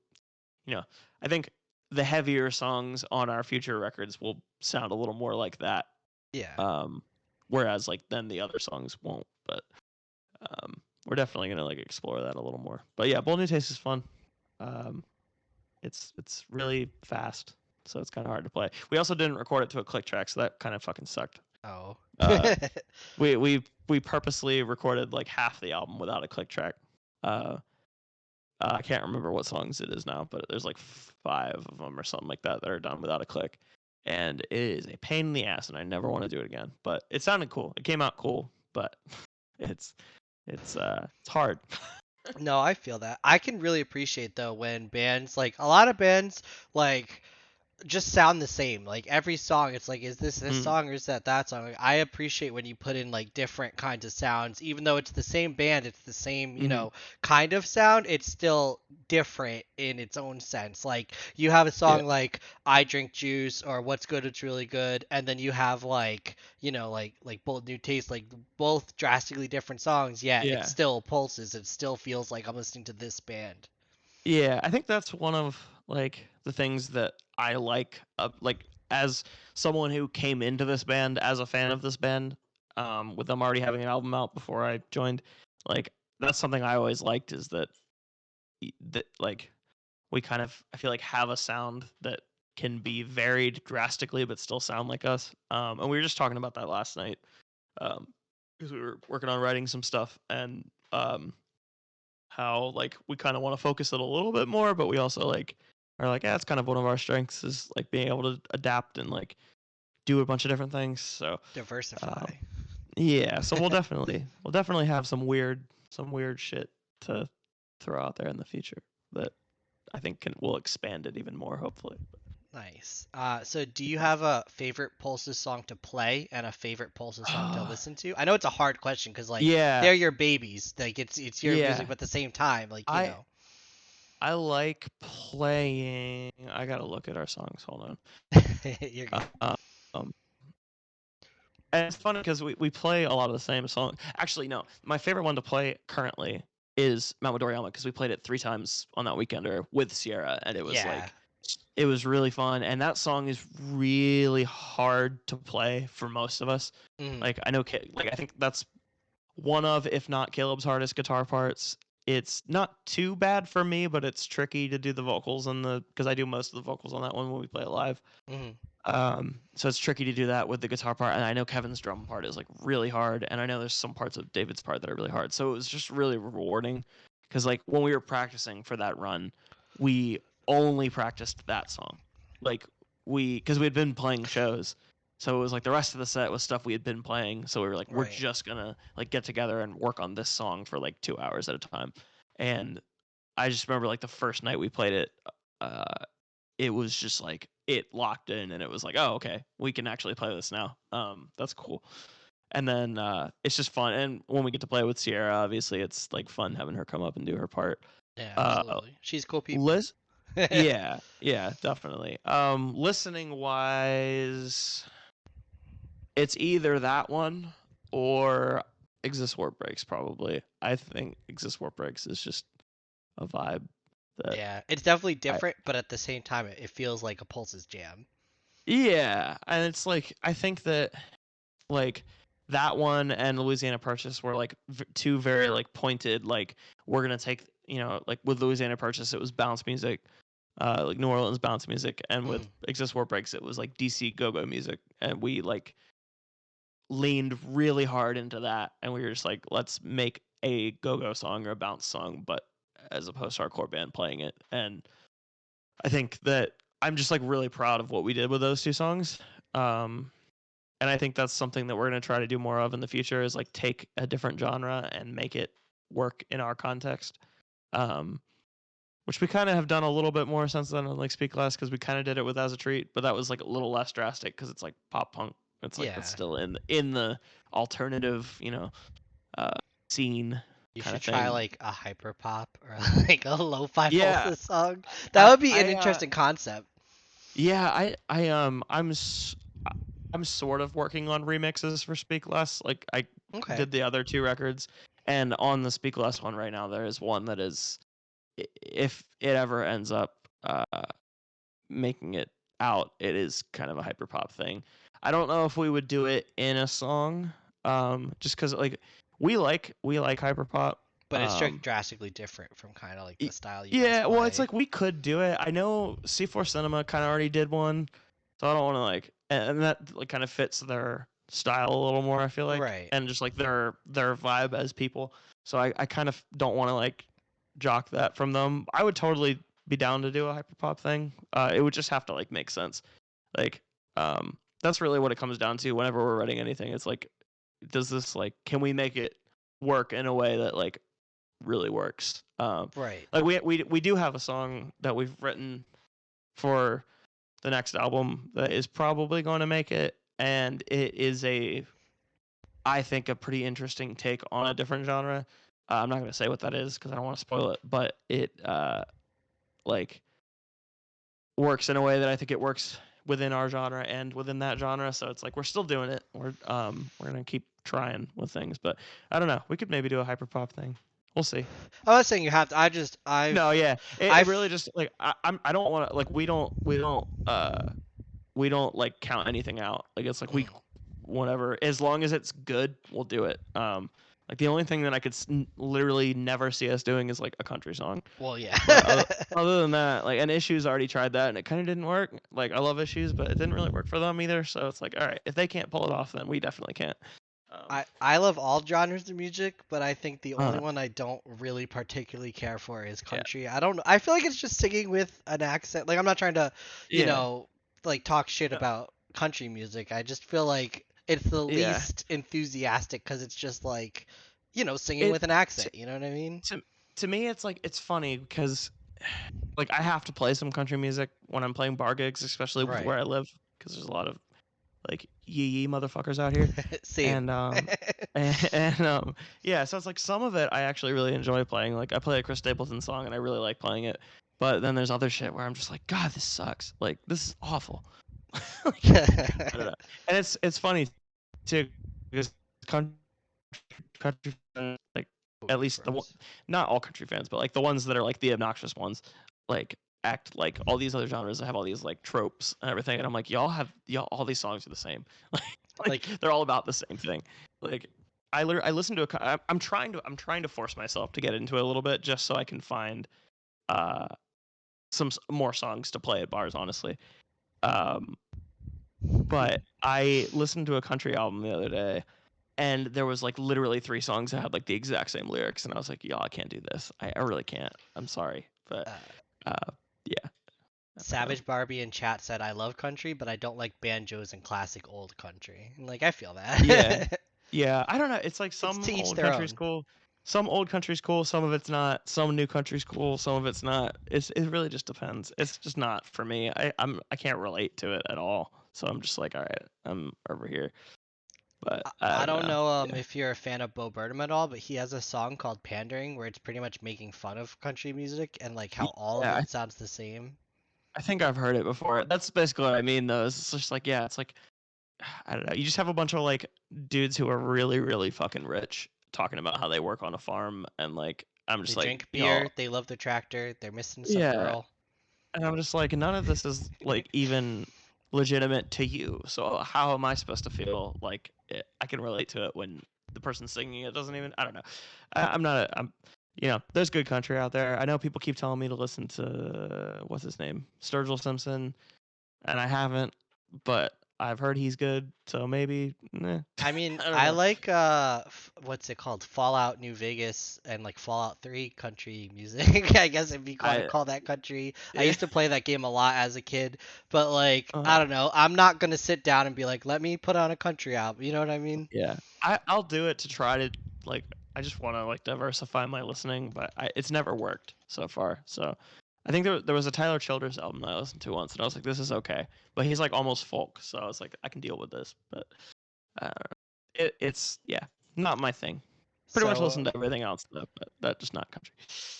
I think the heavier songs on our future records will sound a little more like that. Yeah. Um, whereas like then the other songs won't. But we're definitely gonna like explore that a little more. But yeah, Bold New Taste is fun. Um, it's really fast, so it's kind of hard to play. We also didn't record it to a click track, so that kind of fucking sucked. Oh. Uh, we purposely recorded like half the album without a click track. Uh, I can't remember what songs it is now, but there's like 5 of them or something like that that are done without a click, and it is a pain in the ass, and I never want to do it again. But it sounded cool. It came out cool, but it's it's hard. No, I feel that. I can really appreciate though when bands like a lot of bands like just sound the same. Like every song, it's like, is this Mm, song or is that song? Like, I appreciate when you put in like different kinds of sounds, even though it's the same band, it's the same, mm-hmm. kind of sound. It's still different in its own sense. Like you have a Yeah, song like "I Drink Juice" or "What's Good, It's Really Good," and then you have like, like Bold New Taste, like both drastically different songs. Yet it yeah, still pulses. It still feels like I'm listening to this band. yeah. I think that's one of like the things that I like as someone who came into this band as a fan of this band, with them already having an album out before I joined. Like that's something I always liked is that like we kind of I feel like have a sound that can be varied drastically but still sound like us. And we were just talking about that last night because we were working on writing some stuff and how like we kind of want to focus it a little bit more, but we also like are like, yeah, it's kind of one of our strengths is like being able to adapt and like do a bunch of different things. So Diversify. um, yeah, so we'll definitely have some weird shit to throw out there in the future that I think will expand it even more, hopefully. Nice. So do you have a favorite Pulses song to play and a favorite Pulses song to listen to? I know it's a hard question because like Yeah, they're your babies. Like it's your music, yeah. but at the same time, like I I like playing. I gotta look at our songs. Hold you're good. on. Um, and it's funny because we play a lot of the same songs. Actually, no, my favorite one to play currently is Mount Midoriyama because we played it 3 times on that weekender with Sierra, and Yeah. it was really fun. And that song is really hard to play for most of us. Mm, Like I know, like I think that's one of, if not Caleb's hardest guitar parts. It's not too bad for me, but it's tricky to do the vocals and because I do most of the vocals on that one when we play it live. mm, So it's tricky to do that with the guitar part, and I know Kevin's drum part is like really hard, and I know there's some parts of David's part that are really hard. So it was just really rewarding because like when we were practicing for that run, we only practiced that song, like because we had been playing shows, so it was like the rest of the set was stuff we had been playing. So we were like, we're right. just gonna like get together and work on this song for like 2 hours at a time, and I just remember like the first night we played it. Uh, it was just like it locked in and it was like, oh, okay, we can actually play this now. That's cool. And then it's just fun, and when we get to play with Sierra, obviously it's like fun having her come up and do her part. Yeah, uh absolutely. She's cool people. lis- yeah, yeah, definitely. Listening wise, it's either that one or Exist Warp Breaks. Probably I think Exist Warp Breaks is just a vibe that Yeah, it's definitely I different, but at the same time, it feels like a Pulses jam. yeah, and it's like I think that like that one and Louisiana Purchase were like two very like pointed like we're gonna take like with Louisiana Purchase it was bounce music, like New Orleans bounce music, and with Mm, Exist War Breaks it was like DC go-go music, and we like leaned really hard into that, and we were just like let's make a go-go song or a bounce song, but as opposed to our core band playing it. And I think that I'm just like really proud of what we did with those two songs. Um, and I think that's something that we're going to try to do more of in the future is like take a different genre and make it work in our context. Um, which we kind of have done a little bit more since then on like Speak Less because we kind of did it with As a Treat, but that was like a little less drastic because it's like pop punk. It's like that's yeah, still in the alternative, uh, scene you kind should of try thing. like a hyper pop or like a lo-fi Yeah, Pulses song. That I would be an I interesting concept. yeah I'm sort of working on remixes for Speak Less. Like I Okay. did the other two records, and on the Speak Less one right now, there is one that is, if it ever ends up making it out, it is kind of a hyperpop thing. I don't know if we would do it in a song, just because like we like hyperpop. But it's drastically different from kind of like the style you guys Yeah, well, it's play. like we could do it. I know C4 Cinema kind of already did one, so I don't want to like, and that like kind of fits their style a little more. I feel like, Right. and just like their vibe as people. So I kind of don't want to like jock that from them. I would totally be down to do a hyperpop thing. It would just have to like make sense. Like, that's really what it comes down to. Whenever we're writing anything, it's like, does this like, can we make it work in a way that like really works. Right. Like we do have a song that we've written for the next album that is probably going to make it, and it is I think a pretty interesting take on a different genre. I'm not going to say what that is because I don't want to spoil it, but it like works in a way that I think it works within our genre and within that genre. So it's like we're still doing it. We're gonna keep trying with things, but I don't know. We could maybe do a hyperpop thing. We'll see. I'm not saying you have to. No, yeah. It I've really just like I don't want to like we don't like count anything out. Like it's like we whatever, as long as it's good, we'll do it. Like the only thing that I could literally never see us doing is like a country song. well, yeah. But other than that, like, and Issues already tried that and it kind of didn't work. Like I love Issues, but it didn't really work for them either. So it's like, all right, if they can't pull it off, then we definitely can't. I love all genres of music, but I think the only Uh, one I don't really particularly care for is yeah, country. I don't know. I feel like it's just singing with an accent. Like I'm not trying to, yeah, like talk shit yeah, about country music. I just feel like it's the yeah. least enthusiastic because it's just like, singing It with an accent. You know what I mean? to to me, it's like it's funny because like I have to play some country music when I'm playing bar gigs, especially with Right. where I live, because there's a lot of like yee motherfuckers out here. Same. And yeah, so it's like some of it I actually really enjoy playing. Like I play a Chris Stapleton song and I really like playing it. But then there's other shit where I'm just like, God, this sucks. Like this is awful. Like, I don't know. And it's funny too because country, country fans, like at least not all country fans, but like the ones that are like the obnoxious ones, like act like all these other genres have all these like tropes and everything, and I'm like, y'all all these songs are the same. Like Like they're all about the same thing. Like I listen to I'm trying to force myself to get into it a little bit just so I can find uh some more songs to play at bars, honestly. Um, but I listened to a country album the other day and there was like literally 3 songs that had like the exact same lyrics and I was like, y'all, I can't do this. I really can't. I'm sorry. But uh, yeah. Savage Barbie in chat said, "I love country, but I don't like banjos and classic old country." And, like I feel Yeah. that. Yeah, I don't know. It's like It's some to each old their country's own. cool. Some old country's cool, some of it's not. Some new country's cool, some of it's not. It really just depends. It's just not for me. I can't relate to it at all. So I'm just like, all right, I'm over here. But I I don't don't know. know Yeah. if you're a fan of Bo Burnham at all, but he has a song called Pandering where it's pretty much making fun of country music and like how all of Yeah, it sounds the same. I think I've heard it before. That's basically what I mean though. It's just like, yeah, it's like I don't know. You just have a bunch of like dudes who are really, really fucking rich talking about how they work on a farm and like I'm They just like, drink y'all, beer, they love their tractor, they're missing some yeah. girl. And I'm just like, none of this is like even legitimate to you. So how am I supposed to feel like I can relate to it when the person singing it doesn't even? I don't know. I'm not. I'm. There's good country out there. I know people keep telling me to listen to what's his name, Sturgill Simpson, and I haven't, but I've heard he's good. So maybe, I mean, I don't I know. like what's it called? Fallout New Vegas and like Fallout 3 country music. I guess if you want to I call that country. I yeah. used to play that game a lot as a kid, but like Uh, I don't know. I'm not going to sit down and be like, "Let me put on a country album." You know what I mean? Yeah, I'll do it to try to like. I just want to like diversify my listening, but it's never worked so far. So I think there was a Tyler Childers album that I listened to once, and I was like, this is okay, but he's like almost folk, so I was like, I can deal with this, but uh, it's yeah, not my thing. Pretty much So, listen to everything else though, but that's just not country.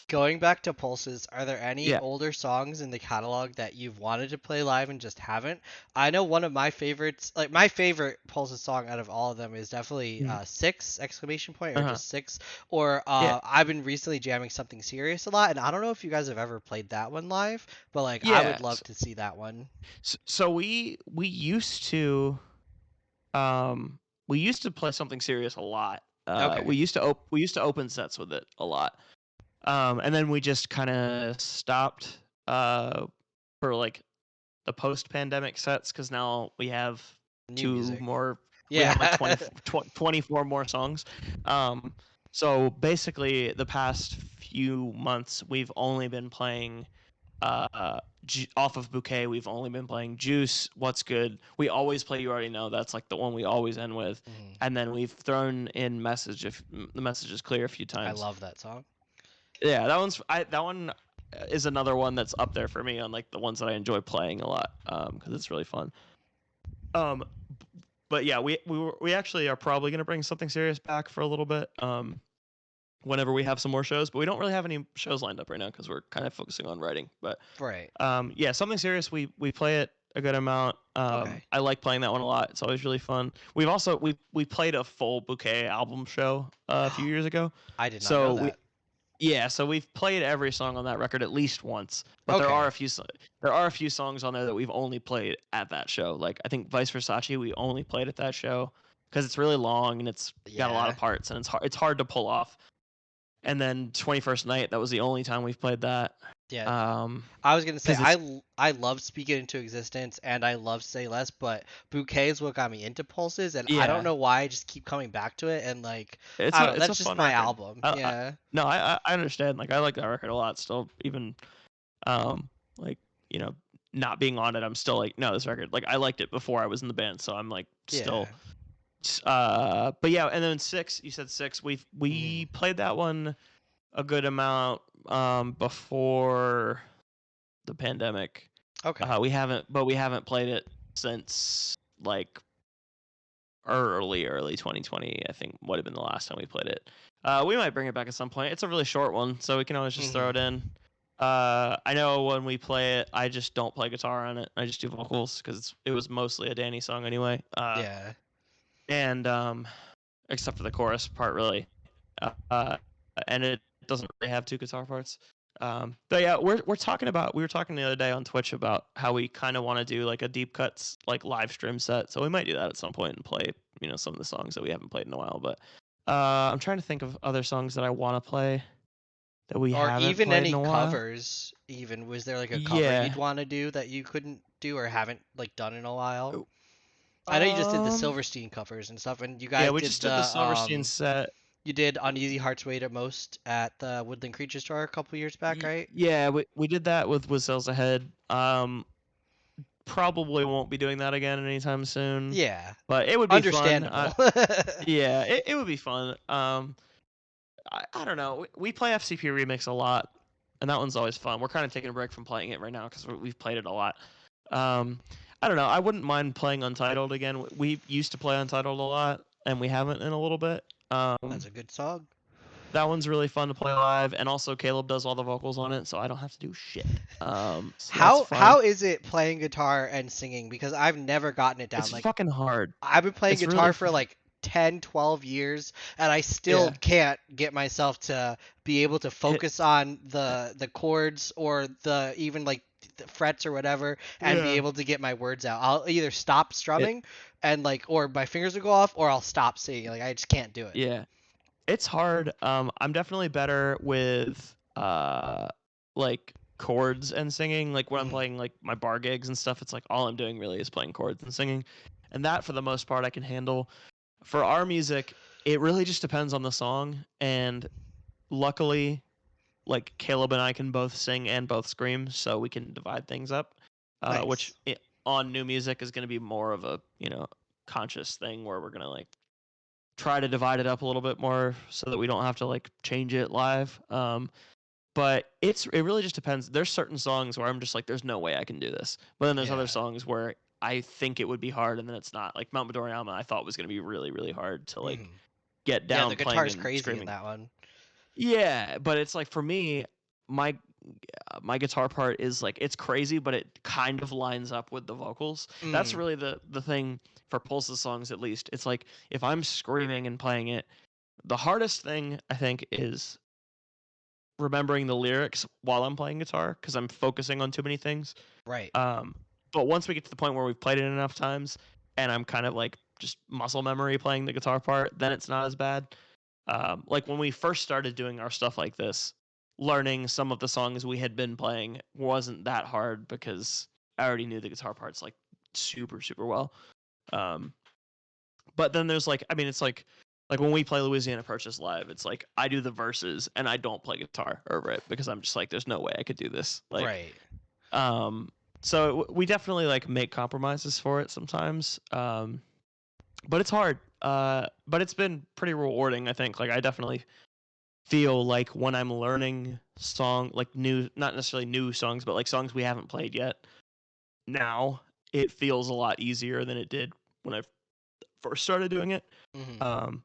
going back to Pulses, are there any Yeah. older songs in the catalog that you've wanted to play live and just haven't? I know one of my favorites, like my favorite Pulses song out of all of them is definitely Mm. Six exclamation point or Uh-huh. just Six. Or Yeah. I've been recently jamming Something Serious a lot, and I don't know if you guys have ever played that one live, but like I Yeah. would love to see that one. So we used to Um, we used to play something serious a lot. Okay. We used to open sets with it a lot. And then we just kind of stopped for like the post-pandemic sets because now we have New two music. more. We have like Yeah. 24 more songs. Um, so basically, the past few months we've only been playing off of Bouquet, we've only been playing Juice, What's Good. We always play You Already Know. That's like the one we always end with. Mhm. And then we've thrown in Message if the message is clear a few I times. love that song. Yeah, that one is another one that's up there for me on like the ones that I enjoy playing a lot because it's really fun. Um, but yeah, we actually are probably gonna bring Something Serious back for a little bit. Whenever we have some more shows, but we don't really have any shows lined up right now because we're kind of focusing on writing. But Right. yeah, Something Serious, we play it a good amount. Okay. I like playing that one a lot. It's always really fun. We've also we played a full Bouquet album show a few years ago. I did not know So that. so we've played every song on that record at least once. But Okay. there are a few songs on there that we've only played at that show. Like I think Vice Versace we only played at that show because it's really long and it's got a lot Yeah. of parts and it's hard to pull off. And then 21st Night, that was the only time we've played that. Yeah. I was gonna say 'Cause I love Speak It Into Existence and I love Say Less, but Bouquet is what got me into Pulses, and I don't yeah, know why I just keep coming back to it, and like it's I don't know, it's a that's just fun my record. album. I Yeah. no, I understand. Like I like that record a lot. Still, even like you know, not being on it, I'm still like, no, this record. Like I liked it before I was in the band, so I'm like Yeah. still. But yeah, and then Six. You said Six. We Mhm. played that one a good amount before the pandemic. Okay. We haven't played it since like early 2020. I think would have been the last time we played it. We might bring it back at some point. It's a really short one, so we can always just throw Mhm. it in. I know when we play it, I just don't play guitar on it. I just do vocals because it was mostly a Danny song anyway. Yeah. And except for the chorus part, really. Uh, and it doesn't really have two guitar parts. But yeah, we were talking the other day on Twitch about how we kind of want to do like a deep cuts like live stream set. So we might do that at some point and play, some of the songs that we haven't played in a while. But I'm trying to think of other songs that I want to play that we Or haven't even played in any a while. covers. Even was there like a cover Yeah. you'd want to do that you couldn't do or haven't like done in a while? Oh, I know you just did the Um. Silverstein covers and stuff, and you Yeah, guys we did just did the the Silverstein set. you did Uneasy Hearts Wait at Most at the Woodland Creature Store a couple years back, right? Yeah, we did that with Sales Ahead. Probably won't be doing that again anytime soon, Yeah. but it would be fun. Understandable. Yeah, it would be fun. I don't know. We play FCP Remix a lot, and that one's always fun. We're kind of taking a break from playing it right now because we've played it a lot. Um, I don't know. I wouldn't mind playing Untitled again. We used to play Untitled a lot, and we haven't in a little bit. That's a good song. That one's really fun to play live, and also Caleb does all the vocals on it, so I don't have to do shit. So that's fun. How is it playing guitar and singing? Because I've never gotten it down. It's Like fucking hard. I've been playing It's really guitar for like 10, 12 years, and I still yeah. can't get myself to be able to It, focus on the chords or the even like the frets or whatever, and be yeah. able to get my words out. I'll either stop It strumming and like, or my fingers will go off, or I'll stop singing. Like I just can't do it. yeah. It's hard. I'm definitely better with like chords and singing. Like when I'm Mhm. playing like my bar gigs and stuff, it's like all I'm doing really is playing chords and singing, and that for the most part I can handle. For our music, it really just depends on the song, and luckily, like Caleb and I can both sing and both scream, so we can divide things up. Which Nice. on new music is going to be more of a conscious thing where we're gonna like try to divide it up a little bit more so that we don't have to like change it live. But it really just depends. There's certain songs where I'm just like, there's no way I can do this. But then there's other Yeah. songs where I think it would be hard, and then it's not. Like Mount Midori Alma, I thought was gonna be really, really hard to like Mhm. get Yeah, the down playing guitar's and crazy in screaming. that one. Yeah, but it's like for me, my my guitar part is like it's crazy, but it kind of lines up with the vocals. That's Mm. really the thing for Pulse's songs, at least. It's like if I'm screaming and playing it, the hardest thing I think is remembering the lyrics while I'm playing guitar because I'm focusing on too many things. Right. Um, but once we get to the point where we've played it enough times and I'm kind of like just muscle memory playing the guitar part, then it's not as bad. Like when we first started doing our stuff like this, learning some of the songs we had been playing wasn't that hard because I already knew the guitar parts like super, super well. Um, but then there's like, I mean, it's like when we play Louisiana Purchase live, it's like I do the verses and I don't play guitar over it because I'm just like, there's no way I could do this. Like, Right. um, so we definitely like make compromises for it sometimes. But it's hard. But it's been pretty rewarding, I think. Like I definitely feel like when I'm learning like not necessarily new songs, but like songs we haven't played yet. Now it feels a lot easier than it did when I first started doing it. Hmm. Um,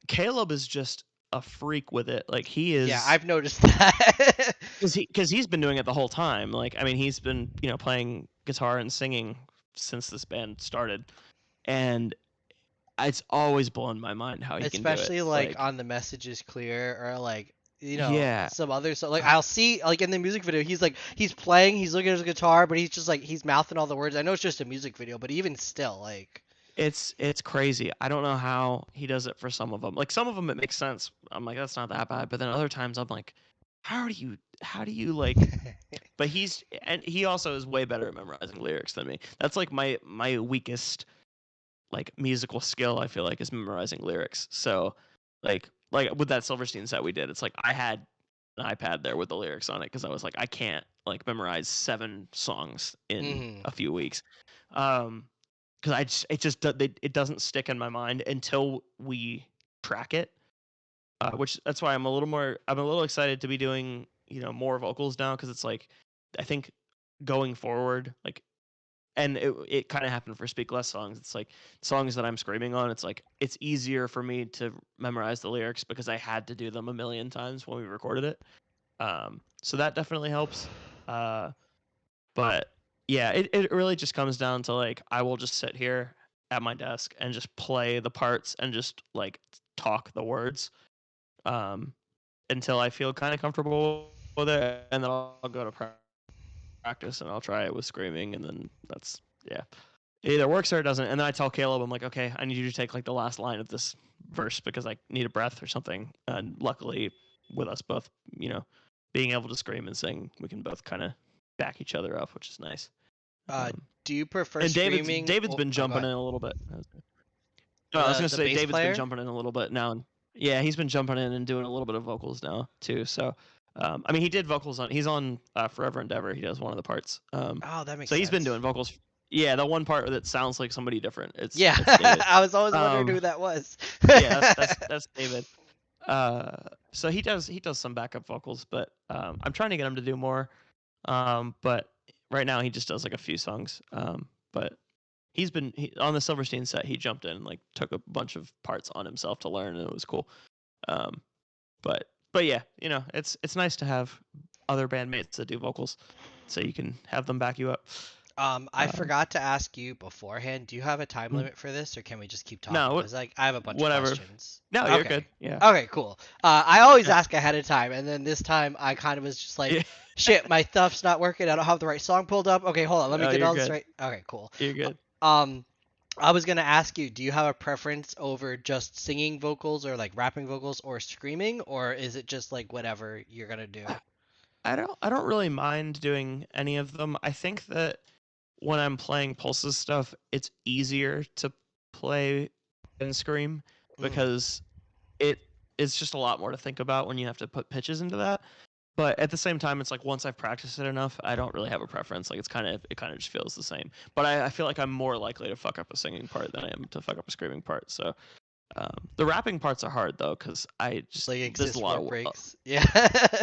Caleb is just a freak with it. Like he Yeah, is, I've noticed that. because he's been doing it the whole time. Like I mean, he's been playing guitar and singing since this band started, and it's always blown my mind how he can do it. Especially like Like on the Message is Clear or like yeah, some other so like I'll see like in the music video he's playing, he's looking at his guitar, but he's just like he's mouthing all the words. I know it's just a music video, but even still like it's crazy. I don't know how he does it for some of them. Like some of them it makes sense. I'm like that's not that bad, but then other times I'm like how do you like but he also is way better at memorizing lyrics than me. That's like my weakest like musical skill I feel like is memorizing lyrics. So like with that Silverstein set we did, it's like I had an iPad there with the lyrics on it because I was like I can't like memorize 7 songs in mhm. a few weeks. Because it doesn't stick in my mind until we track it. Which that's why I'm a little excited to be doing more vocals now because it's like I think going forward like and it kind of happened for Speak Less songs. It's like songs that I'm screaming on. It's like it's easier for me to memorize the lyrics because I had to do them a million times when we recorded it. So that definitely helps. But yeah, it really just comes down to like I will just sit here at my desk and just play the parts and just like talk the words um, until I feel kind of comfortable with it, and then I'll go to practice and I'll try it with screaming, and then that's yeah. It either works or it doesn't. And then I tell Caleb, I'm like, okay, I need you to take like the last line of this verse because I need a breath or something. And luckily, with us both, being able to scream and sing, we can both kind of back each other up, which is nice. Uh Um, do you prefer and David's screaming David's or been oh go jumping ahead. in a little bit. No, I was The gonna the say bass David's been player? jumping in a little bit now, and yeah, he's been jumping in and doing a little bit of vocals now too. So, I mean, he did vocals on. He's on Forever Endeavor. He does one of the parts. Oh, that makes So he's been sense. doing vocals. Yeah, the one part that sounds like somebody different. It's Yeah, it's David. I was always wondering Um, who that was. yeah, that's David. Uh, so he does some backup vocals, but I'm trying to get him to do more. But right now he just does like a few songs. But on the Silverstein set. He jumped in and like took a bunch of parts on himself to learn, and it was cool. Um, but yeah, it's nice to have other bandmates that do vocals, so you can have them back you up. I Um, forgot to ask you beforehand, do you have a time mm, limit for this, or can we just keep no, talking? Because like I have a bunch of whatever. questions. No, you're good. Okay. Yeah. Okay, cool. I always Yeah. ask ahead of time, and then this time I kind of was just like, Yeah. shit, my stuff's not working. I don't have the right song pulled up. Okay, hold on, let me No, get you're all this good. right. Okay, cool. You're good. Um, I was gonna ask you, do you have a preference over just singing vocals or like rapping vocals or screaming, or is it just like whatever you're gonna do? I don't really mind doing any of them. I think that when I'm playing Pulse's stuff, it's easier to play and scream Mm, because it it's just a lot more to think about when you have to put pitches into that. But at the same time, it's like once I've practiced it enough, I don't really have a preference. Like it kind of just feels the same. But I feel like I'm more likely to fuck up a singing part than I am to fuck up a screaming part. So the rapping parts are hard though, because I just like there's a exist lot warp of breaks. Yeah.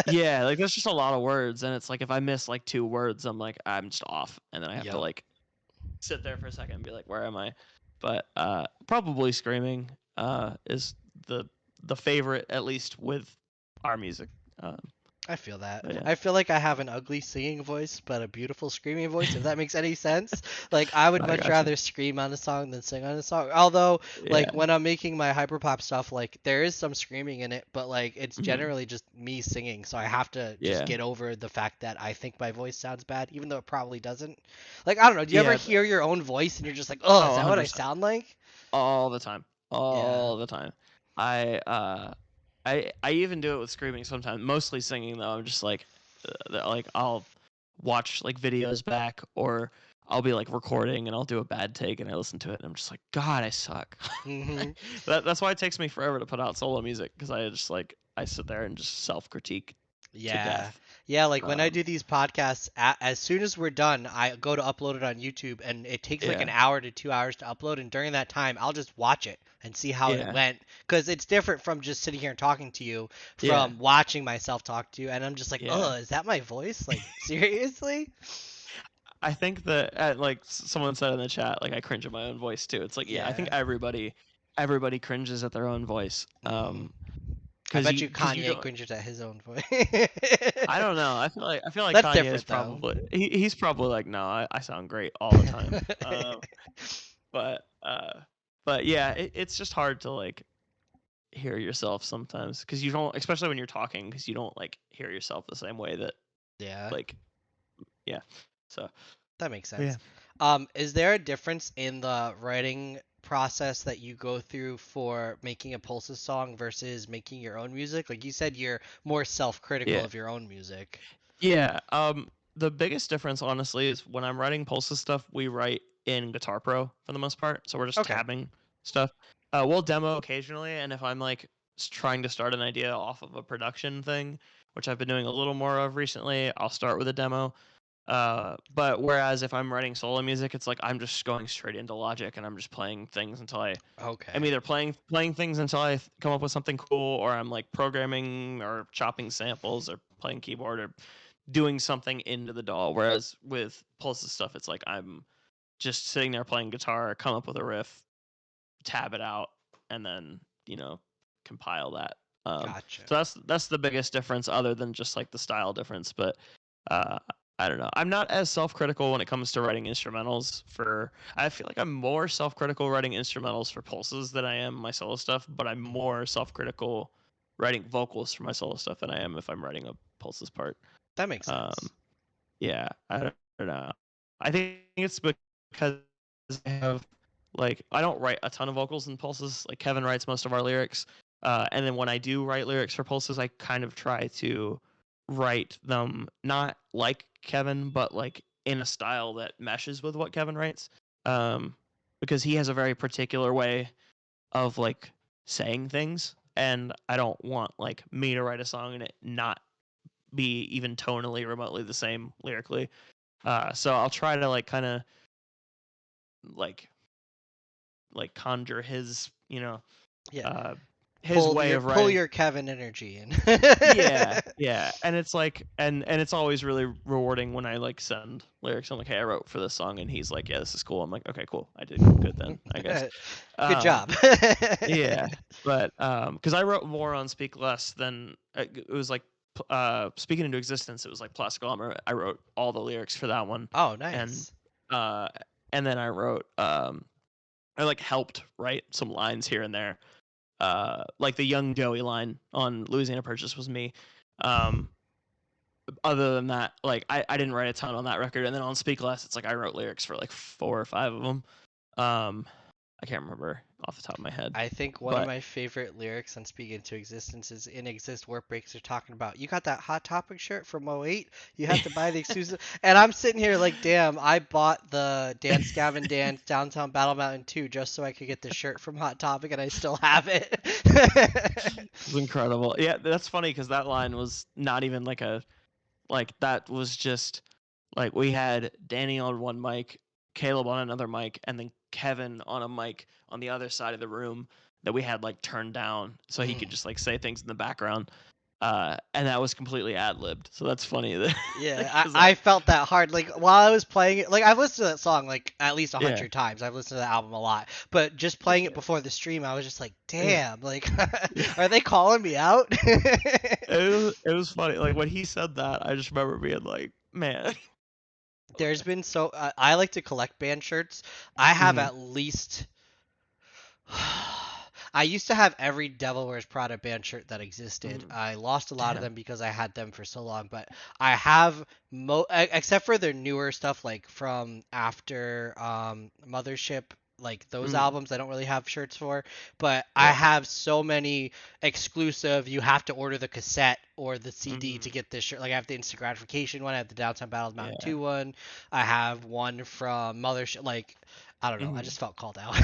yeah, like there's just a lot of words, and it's like if I miss like 2 words, I'm like I'm just off, and then I have to Yep. like sit there for a second and be like, where am I? But probably screaming is the favorite, at least with our music. Um, I feel that. but yeah, I feel like I have an ugly singing voice, but a beautiful screaming voice, if that makes any sense. Like, I would I much gotcha. rather scream on a song than sing on a song. Although, like, Yeah. when I'm making my hyperpop stuff, like, there is some screaming in it, but, like, it's Mhm. generally just me singing. So I have to just Yeah. get over the fact that I think my voice sounds bad, even though it probably doesn't. Like, I don't know. Do you ever Yeah. hear your own voice and you're just like, oh, is Oh, that what I 100%. sound like? All the time. Yeah. All the time. I I even do it with screaming sometimes. Mostly singing though. I'm just like I'll watch like videos back, or I'll be like recording and I'll do a bad take and I listen to it and I'm just like, God, I suck. Hmm. That's why it takes me forever to put out solo music, because I just like I sit there and just self critique to Yeah. death. Yeah, like when I Um, do these podcasts, as soon as we're done, I go to upload it on YouTube and it takes like an yeah, hour to 2 hours to upload. And during that time, I'll just watch it and see how it yeah, went. Because it's different from just sitting here and talking to you yeah, from watching myself talk to you. And I'm just like, yeah. oh, is that my voice? Like, seriously? I think that like someone said in the chat, like I cringe at my own voice too. It's like, yeah, I think Yeah. everybody cringes at their own voice. Hmm. I Because bet you because you Kanye don't. cringes at his own voice. I don't know. I feel like That's Kanye is different though. probably he's probably like, no, I sound great all the time. But but yeah, it's just hard to like hear yourself sometimes because you don't, especially when you're talking, because you don't like hear yourself the same way that Yeah. like yeah. So That makes yeah. sense. Is there a difference in the writing process that you go through for making a Pulses song versus making your own music? Like you said, you're more self-critical Yeah. of your own music. Yeah. The biggest difference, honestly, is when I'm writing Pulse's stuff, we write in Guitar Pro for the most part. So we're just Okay. tabbing stuff. We'll demo occasionally, and if I'm like trying to start an idea off of a production thing, which I've been doing a little more of recently, I'll start with a demo. But whereas if I'm writing solo music, it's like I'm just going straight into Logic and I'm just playing things until I'm Okay. either playing things until come up with something cool, or I'm like programming or chopping samples or playing keyboard or doing something into the DAW. Whereas with Pulse's stuff, it's like I'm just sitting there playing guitar, come up with a riff, tab it out, and then compile that. Gotcha. So that's the biggest difference, other than just like the style difference. But uh, I don't know. I'm not as self-critical when it comes to writing instrumentals. I feel like I'm more self-critical writing instrumentals for Pulses than I am my solo stuff. But I'm Mhm. more self-critical writing vocals for my solo stuff than I am if I'm writing a Pulses part. That makes Um, sense. yeah, I don't know. I think it's because I have I don't write a ton of vocals in Pulses. Like Kevin writes most of our lyrics, and then when I do write lyrics for Pulses, I kind of try to write them not like Kevin, but like in a style that meshes with what Kevin writes. Um, because he has a very particular way of like saying things, and I don't want like me to write a song and it not be even tonally remotely the same lyrically. So I'll try to like kind of like conjure his Yeah. uh his Pull way your of pull writing. your Kevin energy in. Yeah, and it's like and it's always really rewarding when I like send lyrics. I'm like, hey, I wrote for this song, and he's like, yeah, this is cool. I'm like, okay, cool, I did good then, I guess. Good um job. yeah, but because I wrote more on Speak Less than it was like Speaking into Existence, it was like Plastic Armor. I wrote all the lyrics for that one. Oh, And nice. uh and then I like helped write some lines here and there. Like the Young Joey line on Louisiana Purchase was me. Um, Other than that, like I didn't write a ton on that record. And then on Speak Less, it's like I wrote lyrics for like 4 or 5 of them. Um, I can't remember off the top of my head, I think one of but my favorite lyrics on Speak Into Existence is In Exist Work Breaks are talking about you got that Hot Topic shirt from '08. You have to buy the exclusive. And I'm sitting here like, damn, I bought the Dance Gavin Dance Downtown Battle Mountain 2 just so I could get the shirt from Hot Topic and I still have it. it's incredible. Yeah, that's funny because that line was not even that was just like we had Danny on one mic, Caleb on another mic, and then Kevin on a mic on the other side of the room that we had like turned down so he could Mm. just like say things in the background. And that was completely ad libbed. So that's funny that Yeah, because I felt that hard. Like while I was playing it, like I've listened to that song like at least a yeah, hundred times. I've listened to the album a lot, but just playing it before the stream, I was just like, yeah, damn, like, yeah. are they calling me out? It was funny. Like when he said that, I just remember being like, man. There's been so I like to collect band shirts. I have Hmm. at least I used to have every Devil Wears Prada band shirt that existed. Hmm. I lost a lot of Damn. them because I had them for so long, but I have except for their newer stuff like from after Mothership, like those Hmm. albums I don't really have shirts for, but I Yeah. have so many exclusive you have to order the cassette or the CD to Hmm. get this shirt. Like I have the Instant Gratification one, I have the Downtown Battle Mountain Yeah. 2 one. I have one from Mothership like I don't know. I Mhm. just felt called out.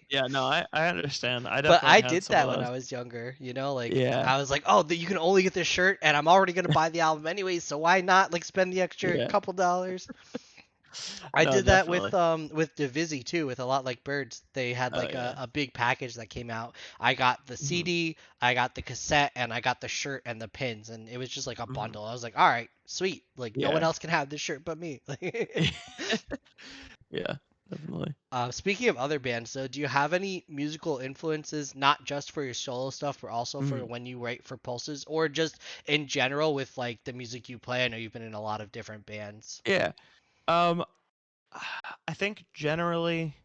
Yeah, no, I understand. I But I definitely had did some of that when those. I was younger, you know, like Yeah, I was like, "Oh, you can only get this shirt and I'm already going to buy the album anyways, so why not like spend the extra yeah. couple dollars?" I No, did that definitely. with Divizzy too, with a lot like Birds. They had Oh like yeah. a big package that came out. I got the Mhm, CD, I got the cassette, and I got the shirt and the pins, and it was just like a mhm. bundle. I was like, "All right, sweet. Like no one Yeah. else can have this shirt but me." Yeah, definitely. Speaking of other bands, though, do you have any musical influences, not just for your solo stuff, but also for Mhm. when you write for Pulses, or just in general with like the music you play? I know you've been in a lot of different bands. Yeah. Um, I think generally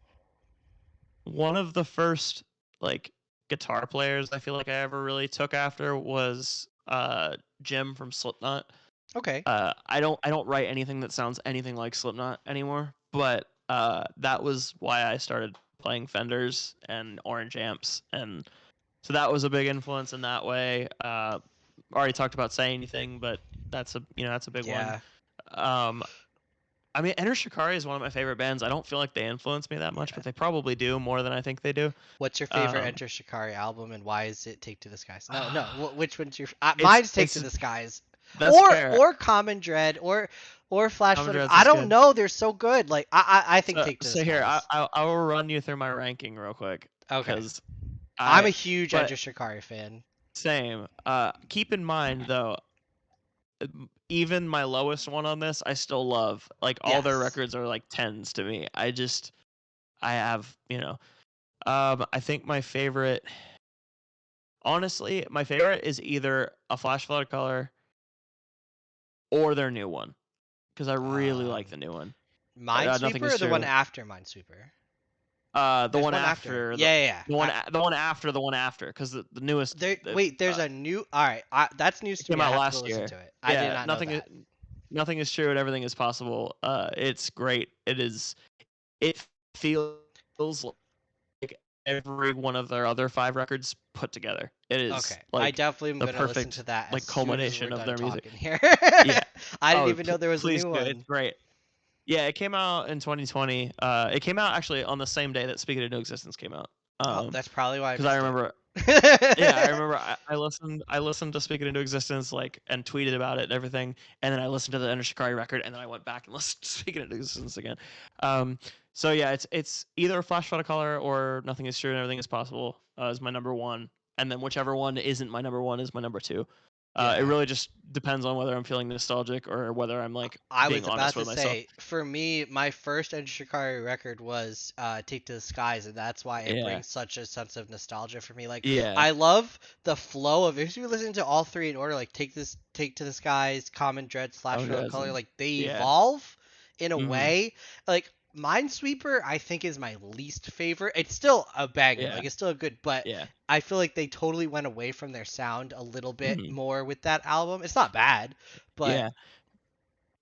one of the first like guitar players I feel like I ever really took after was Jim from Slipknot. Okay. I don't write anything that sounds anything like Slipknot anymore, but that was why I started playing Fenders and Orange amps, and so that was a big influence in that way. Already talked about Say Anything, but that's a big one. Yeah. Um, I mean, Enter Shikari is one of my favorite bands. I don't feel like they influence me that much, Yeah. but they probably do more than I think they do. What's your favorite Um, Enter Shikari album, and why is it Take to the Skies? No, no. Which one's your? it's Mine's Take to it's the Skies, that's fair. or Common Dread, or Flash Common Flood. Dreads I is don't good. know. They're so good. Like I think So Take to the so here Skies. I will run you through my ranking real quick Okay. because I'm a I huge but Enter Shikari fan. same. Keep in mind though, even my lowest one on this, I still love. Like all their Yes. records are like tens to me. I have I think my favorite, honestly, my favorite is either a Flash Flood Color or their new one because I really like Um, the new one. Nothing Minesweeper is or the one true. after Minesweeper? The There's one one after. after Yeah, yeah, yeah. the one after because the newest Wait, there's a new. All right, that's news it to me. came I out have to go last listen year. to it. I did Yeah, not know that. nothing is true and everything is possible. It's great. It feels like every one of their other five records put together. It is Okay, I like definitely am the gonna listen perfect to that as like soon as we're culmination of done their music. talking here. Yeah. I didn't Oh, even know there was a please new do. It's one. great. Yeah, it came out in 2020. It came out actually on the same day that Speak It Into Existence came out. Oh, that's probably why I Because I missed it. remember, yeah, I remember I listened to Speak It Into Existence like and tweeted about it and everything, and then I listened to the Ender Shikari record, and then I went back and listened to Speak It Into Existence again. Um, so yeah, it's either Flash Flood Color or Nothing Is True and Everything Is Possible is my number one, and then whichever one isn't my number one is my number two. It Yeah. really just depends on whether I'm feeling nostalgic or whether I'm like I being was honest about to with myself. say, for me, my first Ed Shikari record was Take to the Skies, and that's why it Yeah, brings such a sense of nostalgia for me. Like, yeah, I love the flow of, if you listen to all three in order, like Take to the Skies, Common Dread, Slash Common for Dreads Color, and like they yeah, evolve in a hmm way. Like Minesweeper, I think is my least favorite. It's still a banger, yeah, like it's still a good, but yeah, I feel like they totally went away from their sound a little bit hmm more with that album. It's not bad, but yeah.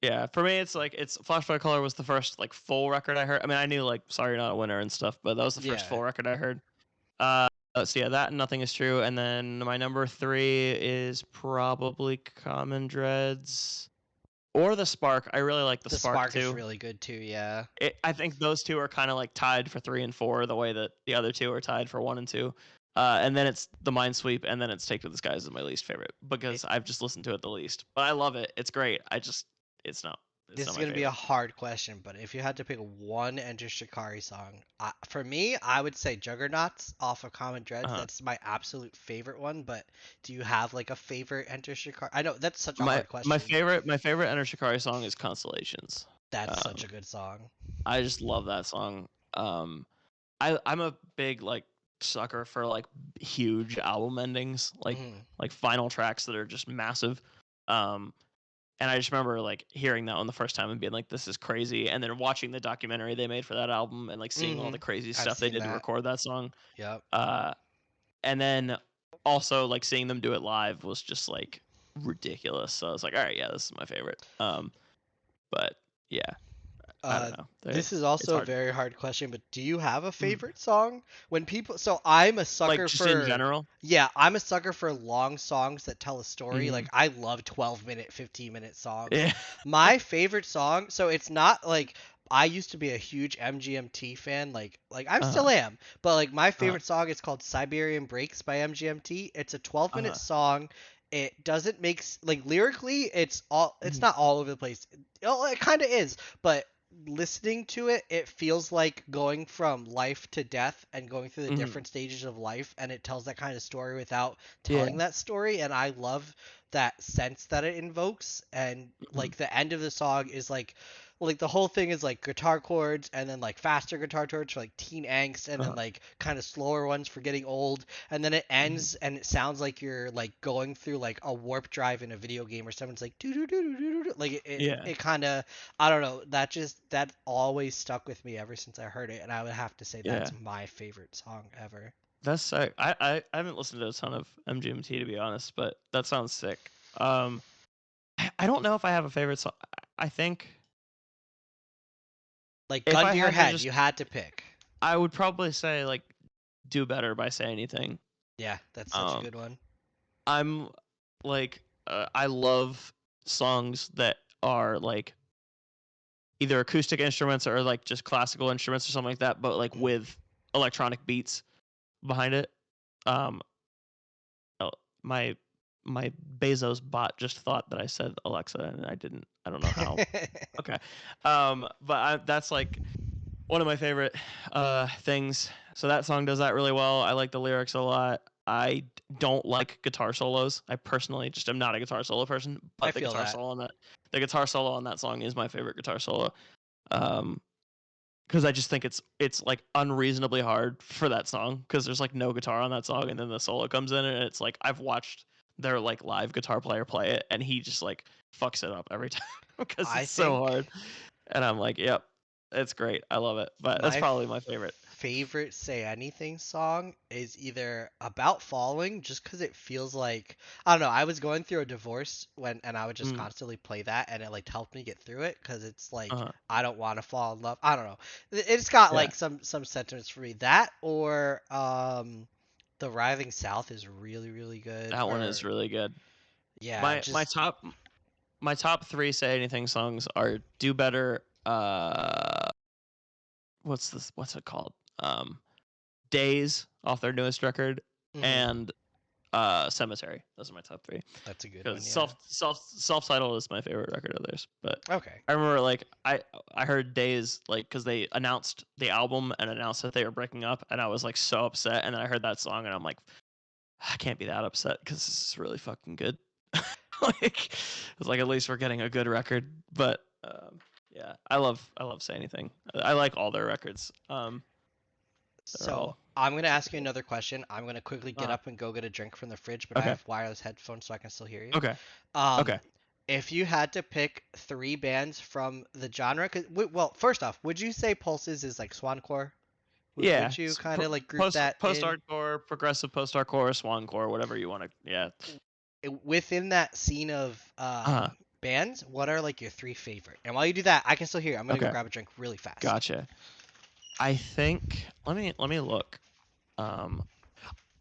Yeah, for me, it's like it's Flash by Color was the first like full record I heard. I mean, I knew like Sorry You're Not a Winner and stuff, but that was the first yeah. full record I heard. So yeah, that and Nothing Is True, and then my number three is probably Common Dreads or The Spark. I really like The The Spark Spark is too. really good too, yeah. I think those two are kind of like tied for three and four, the way that the other two are tied for one and two. And then it's the Minesweep, and then it's Take to the Skies is my least favorite It, because I've just listened to it the least. But I love it. It's great. It's not it's this not is my gonna be a favorite. hard question, but if you had to pick one Enter Shikari song, for me, I would say Juggernauts off of Common Dreads. Uh-huh. That's my absolute favorite one. But do you have like a favorite Enter Shikari? I know that's such a My hard my question. favorite my favorite Enter Shikari song is Constellations. That's such Um, a good song. I just love that song. Um, I'm a big like sucker for like huge album endings, Hmm. like final tracks that are just massive. Um, and I just remember like hearing that one the first time and being like, "This is crazy," and then watching the documentary they made for that album and like seeing all Hmm. the crazy I've stuff they seen did to that. record that song. Yep. Uh, and then also like seeing them do it live was just like ridiculous. So I was like, "All right, yeah, this is my favorite." But yeah, I don't know. This is It's also a hard. very hard question, but do you have a Mhm. favorite song? When people, so I'm a Like sucker just in for, general. yeah, I'm a sucker for long songs that tell a story. Hmm. Like I love 12-minute, 15-minute songs. Yeah. My favorite song, so it's not like I used to be a huge MGMT fan, like I still Uh-huh. am, but like my Uh-huh. favorite song is called Siberian Breaks by MGMT. It's a 12-minute Uh-huh. song. It doesn't make like lyrically, it's Mhm. not all over the place. It kind of is, but listening to it, it feels like going from life to death and going through the Mhm. different stages of life, and it tells that kind of story without Yeah. telling that story, and I love that sense that it invokes. And Mhm. like the end of the song is like the whole thing is like guitar chords and then like faster guitar chords for like teen angst and then Uh-huh. like kind of slower ones for getting old, and then it Mhm. ends and it sounds like you're like going through like a warp drive in a video game, or someone's like doo doo doo doo doo, like Yeah. it kind of, I don't know, that always stuck with me ever since I heard it, and I would have to say Yeah. that's my favorite song ever. That's sick. I haven't listened to a ton of MGMT to be honest, but that sounds sick. I don't know if I have a favorite song. I think Like if gun I to your had to head, just, you had to pick. I would probably say like "Do Better" by Say Anything. Yeah, that's such a Um, good one. I'm like I love songs that are like either acoustic instruments or like just classical instruments or something like that, but like Mhm. with electronic beats behind it. Um, oh, my my Bezos bot just thought that I said Alexa and I didn't. I don't know how. Okay. But that's like one of my favorite things. So that song does that really well. I like the lyrics a lot. Don't like guitar solos. I personally just am not a guitar solo person, I but feel that. the guitar solo on that song is my favorite guitar solo. Um, because I just think it's like unreasonably hard for that song because there's like no guitar on that song and then the solo comes in and it's like I've watched their like live guitar player play it and he just like fucks it up every time because I it's so think hard and I'm like yep, it's great, I love it, but that's my probably my favorite. favorite Say Anything song is either About Falling, just because it feels like, I don't know, I was going through a divorce and I would just Mm, constantly play that, and it like helped me get through it because it's like uh-huh. I don't want to fall in love. I don't know. It's got Yeah, like some sentiments for me. That or The Writhing South is really really good. that one is Or really good. yeah, My just top three Say Anything songs are Do Better, what's it called, um Days off their newest record, mhm, and Cemetery. Those are my top three. that's a good Because one. Yeah. self-titled is my favorite record of theirs. But Okay. I remember like I heard Days like because they announced the album and announced that they were breaking up, and I was like so upset. And then I heard that song, and I'm like, I can't be that upset because this is really fucking good. Like it's like at least we're getting a good record. But yeah, I love Say Anything. I like all their records. They're So all I'm gonna super ask you good. another question. I'm gonna quickly get up and go get a drink from the fridge, but I Okay. have wireless headphones so I can still hear you. Okay. Um, Okay. if you had to pick three bands from the genre, well, first off, would you say Pulses is like Swancore? Yeah, Would you kind of like group post that post in hardcore, progressive post hardcore, swancore, whatever you want to. Yeah. within that scene of Uh bands? What are like your three favorite? And while you do that, I can still hear you. I'm gonna go okay. grab a drink really fast. Gotcha. I think let me look. Um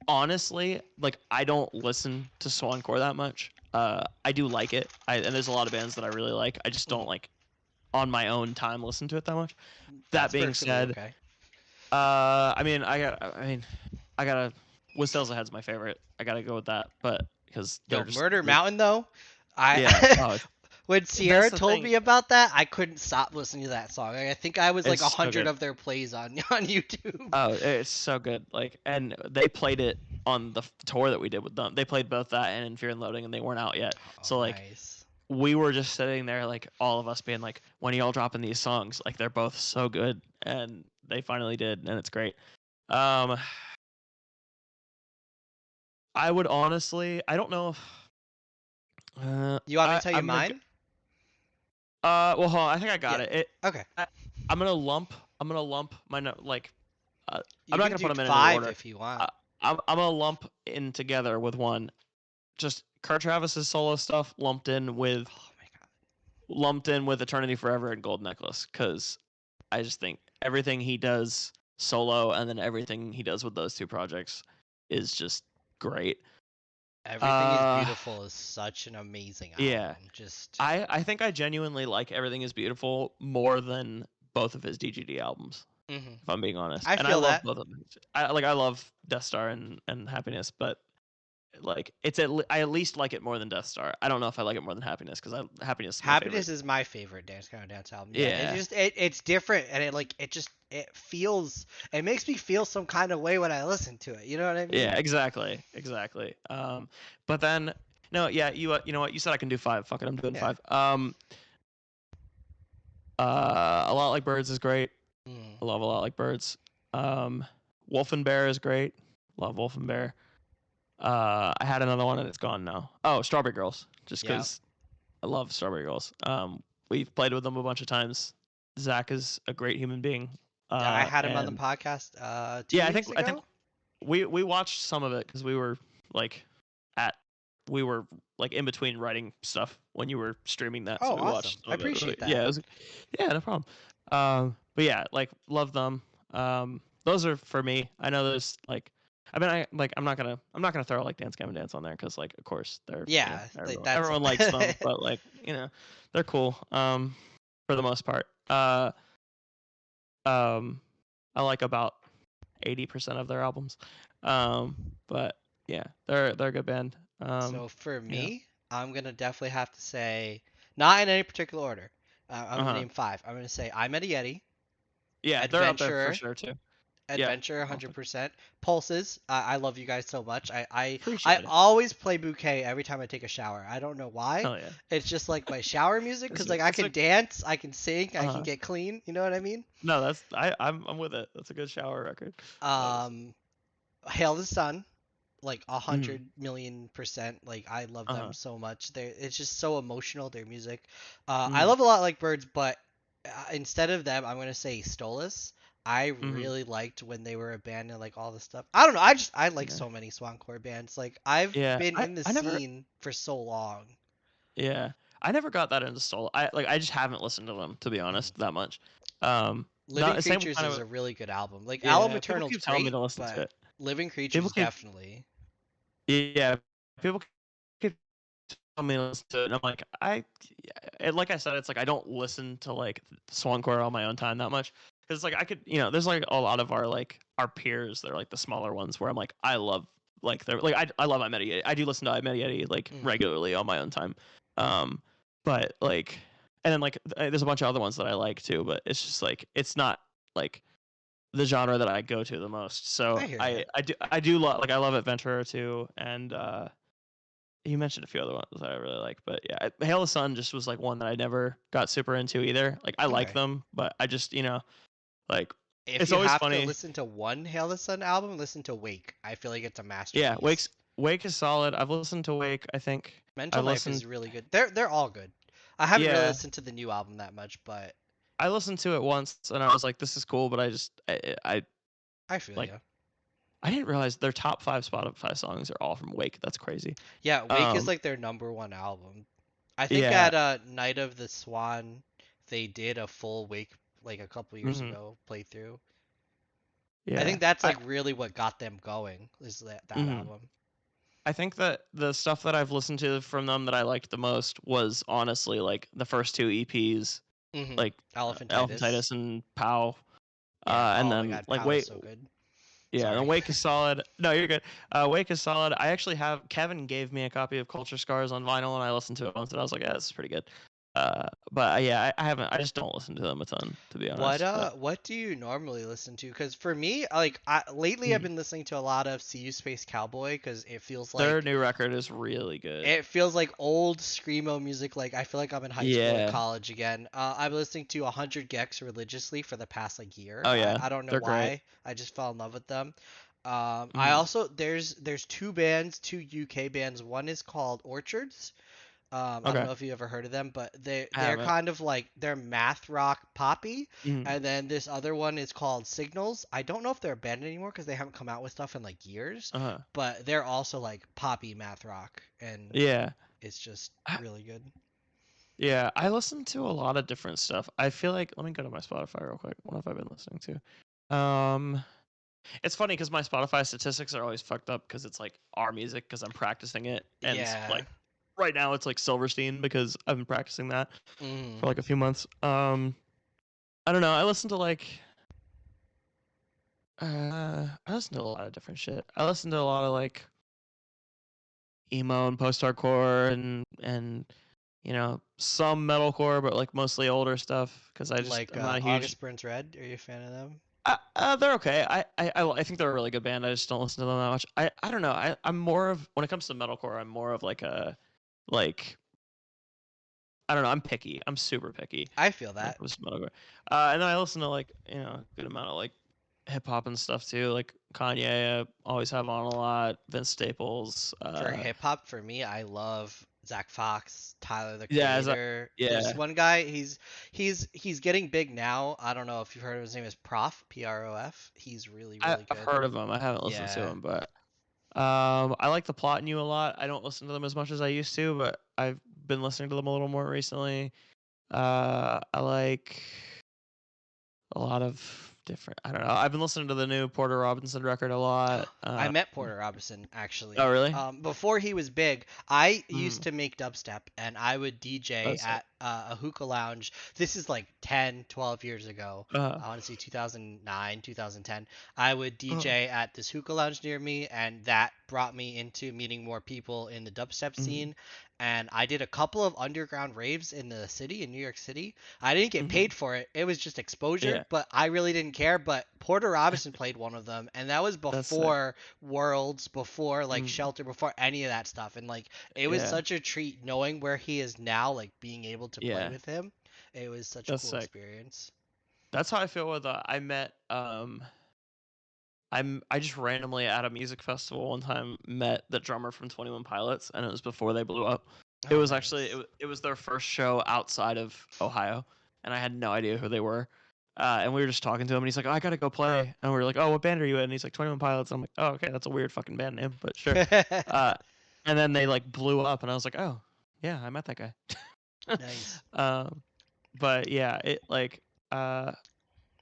honestly, like I don't listen to swancore that much. I do like it. And there's a lot of bands that I really like. I just don't Mhm. like on my own time listen to it that much. That That's being perfectly said, okay. I gotta Wistels Ahead's my favorite. I gotta go with that, but because they're Yo, just Murder Mountain though, yeah. I Oh, when that's Sierra the told thing. me about that, I couldn't stop listening to that song. Like, I think I was like It's so 100 good. of their plays on on YouTube. Oh, it's so good. Like, and they played it on the tour that we did with them. They played both that and In Fear and Loading, and they weren't out yet. Oh, So like, nice. we were just sitting there, like all of us being like, "When are y'all dropping these songs? Like, they're both so good." And they finally did, and it's great. Um, I would honestly, I don't know if You want me to tell you I'm gonna mine? well, hold on, I think I got Yeah. it. Okay. I, I'm gonna lump my like I'm You not can gonna do put them in any five order. if you want. Uh, I'm gonna lump in together with one. Just Kurt Travis's solo stuff Oh my god. lumped in with Eternity Forever and Gold Necklace because I just think everything he does solo and then everything he does with those two projects is just great. Everything is Uh, Beautiful is such an amazing yeah, album. Just I think I genuinely like Everything Is Beautiful more than both of his DGD albums, Hmm. if I'm being honest. I And I feel love that. both of them. I love Death Star and Happiness, but like I at least like it more than Death Star. I don't know if I like it more than Happiness because Happiness is my favorite. Happiness is my favorite Dance Kind of Dance album. Yeah, Yeah. it's different, and it makes me feel some kind of way when I listen to it. You know what I mean? Yeah, exactly. But then no, yeah, you know what? You said I can do 5. Fuck it, I'm doing Yeah. 5. A Lot Like Birds is great. Mm. I love A Lot Like Birds. Wolf and Bear is great. Love Wolf and Bear. I had another one and it's gone now. Oh, Strawberry Girls, just Yeah. because I love Strawberry Girls. We've played with them a bunch of times. Zach is a great human being. Yeah, I had him on the And podcast two yeah, weeks I think ago. we watched some of it because like at we were like in between writing stuff when you were streaming that, so Oh, we awesome! watched some I of it. appreciate Yeah, that. yeah, no problem. But yeah, like love them. Those are for me. I know there's like, I mean, I'm not gonna throw like Dance Gavin Dance on there because like of course they're Yeah, that's everyone likes them, but like they're cool. For the most part. Um, I like about 80% of their albums. But yeah, they're a good band. so for Yeah. me. I'm gonna definitely have to say, not in any particular order. I'm Uh gonna huh. name five. I'm gonna say I Met a Yeti, Yeah, they're up there for Adventurer, sure too. Yeah, Adventure I'll take 100%. Pulses. I love you guys so much. I appreciate it. always play Bouquet every time I take a shower. I don't know why. Hell yeah. It's just like my shower music because like I It's can a dance, I can sing, I can uh get clean. You know what I mean? no, I'm with it. That's a good shower record. That is. Um, Hail the Sun, like a Mm-hmm. 100,000,000%. Like I love Uh them huh. so much. It's just so emotional. Their music. I Mm-hmm. love a lot like Birds, but instead of them, I'm gonna say Stolas. I Mm-hmm. really liked when they were a band and like all the stuff. I don't know. I like Yeah. so many swancore bands. Like I've Yeah. been in the I never. scene for so long. Yeah. I never got that into Soul. I just haven't listened to them to be Mhm. honest that much. Um. Living Not same Creatures kind is of. a really good album. Like Alum Yeah. People Eternal's keep telling me great, to listen to but it. Living People Creatures keep. definitely. Yeah. People keep telling me to listen to it, and I'm like, and like I said, it's like I don't listen to like Swancore on my own time that much because like I could, there's like a lot of our peers that are like the smaller ones where I'm like I love like they're like I love iMedi. I do listen to iMedi like Mhm. regularly on my own time, but like and then like there's a bunch of other ones that I like too, but it's just like it's not like the genre that I go to the most. So I hear you. I do love like I love Adventurer too, and you mentioned a few other ones that I really like, but yeah, Hail the Sun just was like one that I never got super into either. Like I like Okay. them, but I just like If it's you always have to funny. listen to one Hail the Sun album, listen to Wake. I feel like it's a Yeah, masterpiece. Wake is solid. I've listened to Wake. I think Mental I've Knife listened. is really good. They're all good. I haven't really Yeah, listened to the new album that much, but I listened to it once and I was like, this is cool, but I I feel like you. I didn't realize their top 5 Spotify songs are all from Wake. That's crazy. Yeah, Wake is Um, like their number one album. I think yeah, at Night of the Swan, they did a full Wake like a couple years hmm ago playthrough. I yeah. think that's like really what got them going is that Mhm. album. I think that the stuff that I've listened to from them that I liked the most was honestly like the first 2 EPs, Mm-hmm. like Elephantitis. Elephantitis and Pow. Yeah. And Oh my then God, like Pow is so good. yeah, then Sorry. Wake is solid. No, you're good. Wake is solid. I actually have Kevin gave me a copy of Culture Scars on vinyl, and I listened to it once, and I was like, yeah, this is pretty good. But yeah, I haven't. I just don't listen to them a ton, to be honest. But What do you normally listen to? Because for me, like lately I've mm, been listening to a lot of See You Space Cowboy because their new record is really good. it feels like old screamo music. Like I feel like I'm in high school or Yeah. college again. I'm listening to 100 Gex religiously for the past like year. Oh I yeah, I don't know they're great. why. I just fell in love with them. I Hmm. also there's two bands, two UK bands. One is called Orchards. I don't Okay, know if you ever heard of them, but I they're haven't. kind of like they're math rock poppy. Hmm. And then this other one is called Signals. I don't know if they're a band anymore because they haven't come out with stuff in like years, Uh-huh. but they're also like poppy math rock, and Yeah. it's just I, really good. yeah, I listen to a lot of different stuff. I feel like let me go to my Spotify real quick. What have I been listening to? It's funny because my Spotify statistics are always fucked up because it's like our music because I'm practicing it, and Yeah. like right now it's like Silverstein because I've been practicing that Mm. for like a few months. I don't know. I listen to I listen to a lot of different shit. I listen to a lot of like emo and post-hardcore and some metalcore, but like mostly older stuff because Like I'm not a huge. August Burns Red. Are you a fan of them? They're okay. I think they're a really good band. I just don't listen to them that much. I don't know. I'm more of when it comes to metalcore. I'm more of like a like I don't know. I'm picky. I'm super picky I feel when it that. comes to metalcore. And then I listen to like a good amount of like hip hop and stuff too. Like Kanye, I always have on a lot. Vince Staples. For hip hop, for me, I love Zach Fox, Tyler the Yeah, Creator. There's yeah. one guy. He's getting big now. I don't know if you've heard of his name is Prof. Prof. He's really I've good. heard of them. I haven't listened to Yeah. them, but I like the Plot in You a lot. I don't listen to them as much as I used to, but I've been listening to them a little more recently. I like a lot of different. I don't know. I've been listening to the new Porter Robinson record a lot. I met Porter Robinson Oh, actually. really? Before he was big, I used Mm, to make dubstep and I would DJ that's it. at a hookah lounge. This is like 10, 12 years ago. Uh, I want to say 2009, 2010. I would uh, DJ at this hookah lounge near me, and that brought me into meeting more people in the dubstep mm, scene. And I did a couple of underground raves in the city, in New York City. I didn't get mm, paid for it. It was just exposure, yeah, but I really didn't care. But Porter Robinson played one of them, and that was that's sick. before Worlds, before like Mm, Shelter, before any of that stuff. And like it was yeah, such a treat knowing where he is now, like being able to play yeah, with him. It was such a that's cool sick. experience. That's how I feel with. I met. I just randomly at a music festival one time met the drummer from 21 Pilots, and it was before they blew up. It Oh, was actually nice. it was their first show outside of Ohio, and I had no idea who they were. And we were just talking to him, and he's like, "Oh, I gotta go play." And we were like, "Oh, what band are you in?" And he's like, 21 Pilots. And I'm like, "Oh, okay, that's a weird fucking band name, but sure." Uh, and then they like blew up, and I was like, "Oh, yeah, I met that guy." Nice. um, but yeah, it like uh,